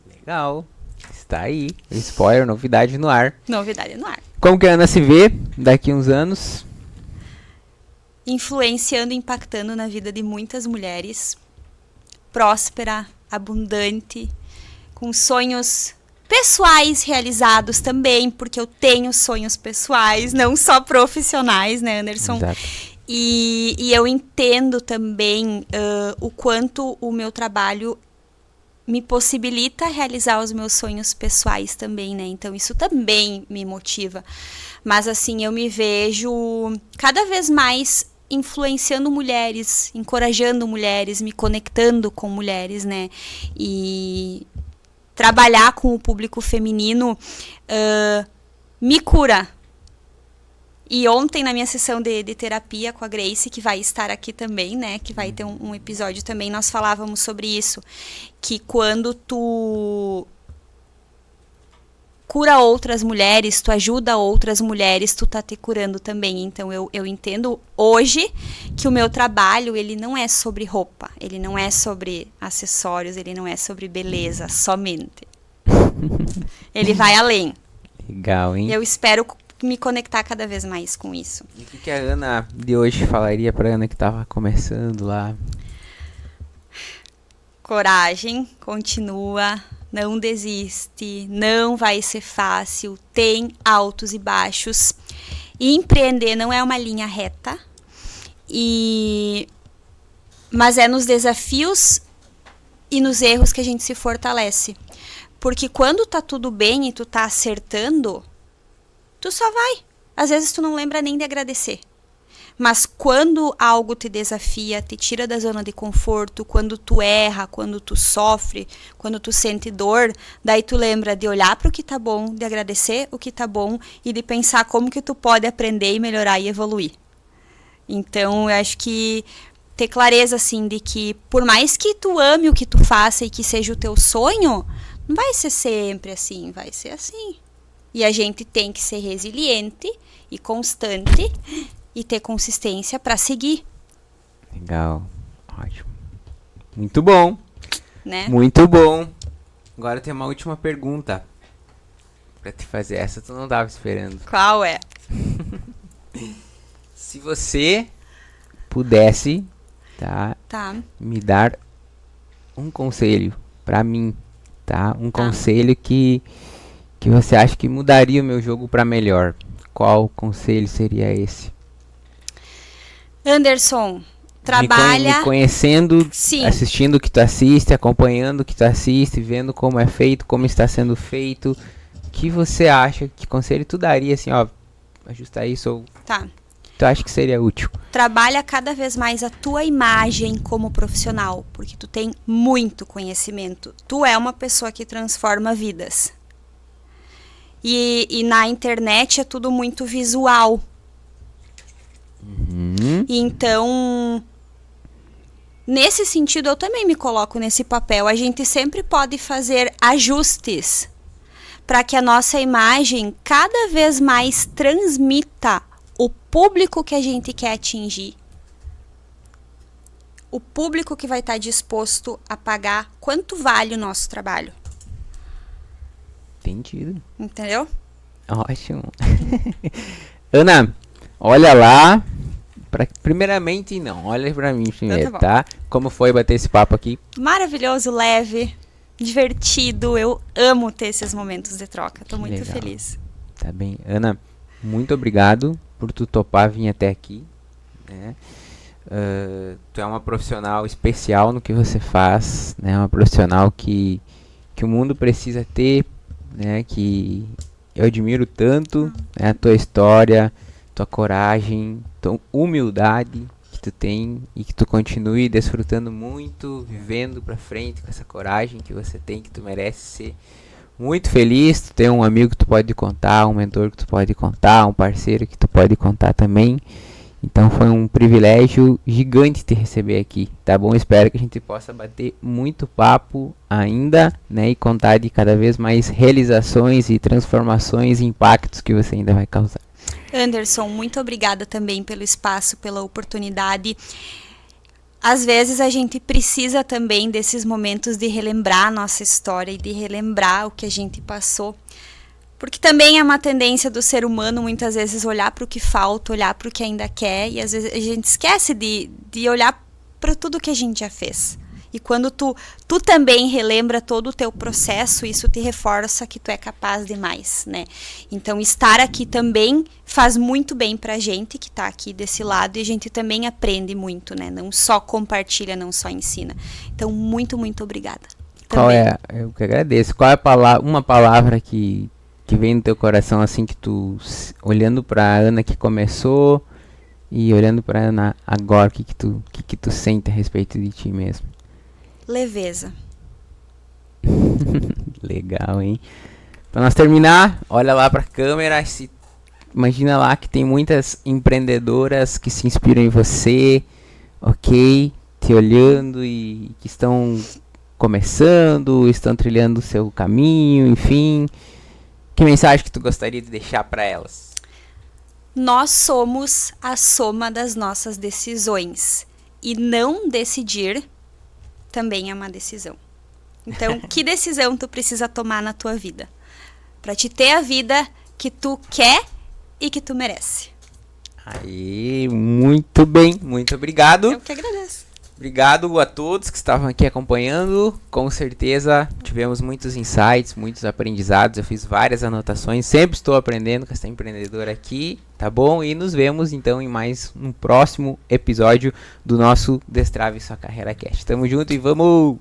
Legal. Está aí. Spoiler, novidade no ar. Novidade no ar. Como que a Ana se vê daqui uns anos? Influenciando e impactando na vida de muitas mulheres. Próspera, abundante, com sonhos pessoais realizados também, porque eu tenho sonhos pessoais, não só profissionais, né, Anderson? Exato. E eu entendo também o quanto o meu trabalho me possibilita realizar os meus sonhos pessoais também, né? Então isso também me motiva. Mas assim, eu me vejo cada vez mais influenciando mulheres, encorajando mulheres, me conectando com mulheres, né? E trabalhar com o público feminino me cura. E ontem, na minha sessão de terapia com a Grace, que vai estar aqui também, né? Que vai ter um episódio também, nós falávamos sobre isso. Que quando tu cura outras mulheres, tu ajuda outras mulheres, tu tá te curando também. Então, eu entendo hoje que o meu trabalho, ele não é sobre roupa. Ele não é sobre acessórios, ele não é sobre beleza, somente. Ele vai além. Legal, hein? Eu espero me conectar cada vez mais com isso. E o que a Ana de hoje falaria pra Ana que tava começando lá? Coragem, continua, não desiste, não vai ser fácil, tem altos e baixos. E empreender não é uma linha reta, mas é nos desafios e nos erros que a gente se fortalece. Porque quando tá tudo bem e tu tá acertando, tu só vai. Às vezes tu não lembra nem de agradecer. Mas quando algo te desafia, te tira da zona de conforto, quando tu erra, quando tu sofre, quando tu sente dor, daí tu lembra de olhar para o que tá bom, de agradecer o que tá bom e de pensar como que tu pode aprender e melhorar e evoluir. Então, eu acho que ter clareza, assim, de que por mais que tu ame o que tu faça e que seja o teu sonho, não vai ser sempre assim, vai ser assim. E a gente tem que ser resiliente e constante e ter consistência para seguir. Legal. Ótimo. Muito bom. Né? Muito bom. Agora tem uma última pergunta pra te fazer. Essa tu não tava esperando. Qual é? Se você pudesse, tá, me dar um conselho pra mim, tá? Um conselho que você acha que mudaria o meu jogo pra melhor. Qual conselho seria esse? Anderson, trabalha... Me conhecendo, Sim. Assistindo o que tu assiste, acompanhando o que tu assiste, vendo como é feito, como está sendo feito. O que você acha, que conselho tu daria, assim, ó, ajustar isso ou... Tá. Tu acha que seria útil? Trabalha cada vez mais a tua imagem como profissional, porque tu tem muito conhecimento. Tu é uma pessoa que transforma vidas. E na internet é tudo muito visual. Então, nesse sentido, eu também me coloco nesse papel. A gente sempre pode fazer ajustes para que a nossa imagem cada vez mais transmita o público que a gente quer atingir. O público que vai estar disposto a pagar quanto vale o nosso trabalho. Entendido. Entendeu? Ótimo. Ana, olha lá. Primeiramente, não. Olha pra mim primeiro, Então tá? Como foi bater esse papo aqui? Maravilhoso, leve, divertido. Eu amo ter esses momentos de troca. Tô muito legal. feliz. Tá bem. Ana, muito obrigado por tu topar vir até aqui, né? Tu é uma profissional especial no que você faz, né? Uma profissional que o mundo precisa ter né, que eu admiro tanto, né, a tua história, tua coragem, tua humildade que tu tem e que tu continue desfrutando muito, vivendo pra frente com essa coragem que você tem, que tu merece ser muito feliz. Tu tem um amigo que tu pode contar, um mentor que tu pode contar, um parceiro que tu pode contar também. Então foi um privilégio gigante te receber aqui, tá bom? Espero que a gente possa bater muito papo ainda, né? E contar de cada vez mais realizações e transformações e impactos que você ainda vai causar. Anderson, muito obrigada também pelo espaço, pela oportunidade. Às vezes a gente precisa também desses momentos de relembrar a nossa história e de relembrar o que a gente passou. Porque também é uma tendência do ser humano muitas vezes olhar para o que falta, olhar para o que ainda quer, e às vezes a gente esquece de olhar para tudo que a gente já fez. E quando tu também relembra todo o teu processo, isso te reforça que tu é capaz de mais, né? Então estar aqui também faz muito bem pra gente que tá aqui desse lado, e a gente também aprende muito, né? Não só compartilha, não só ensina. Então muito, muito obrigada. Qual é, eu que agradeço, qual é uma palavra que vem no teu coração, assim, que tu, olhando pra Ana que começou e olhando pra Ana agora, o que tu sente a respeito de ti mesmo? Leveza. Legal, hein? Pra nós terminar, olha lá pra câmera, imagina lá que tem muitas empreendedoras que se inspiram em você, ok? Te olhando e que estão começando, estão trilhando o seu caminho, enfim. Que mensagem que tu gostaria de deixar para elas? Nós somos a soma das nossas decisões. E não decidir também é uma decisão. Então, que decisão tu precisa tomar na tua vida? Para te ter a vida que tu quer e que tu merece. Aí, muito bem, muito obrigado. Eu que agradeço. Obrigado a todos que estavam aqui acompanhando. Com certeza tivemos muitos insights, muitos aprendizados. Eu fiz várias anotações. Sempre estou aprendendo com essa empreendedora aqui, tá bom? E nos vemos então em mais um próximo episódio do nosso Destrave Sua Carreira Cast. Tamo junto e vamos!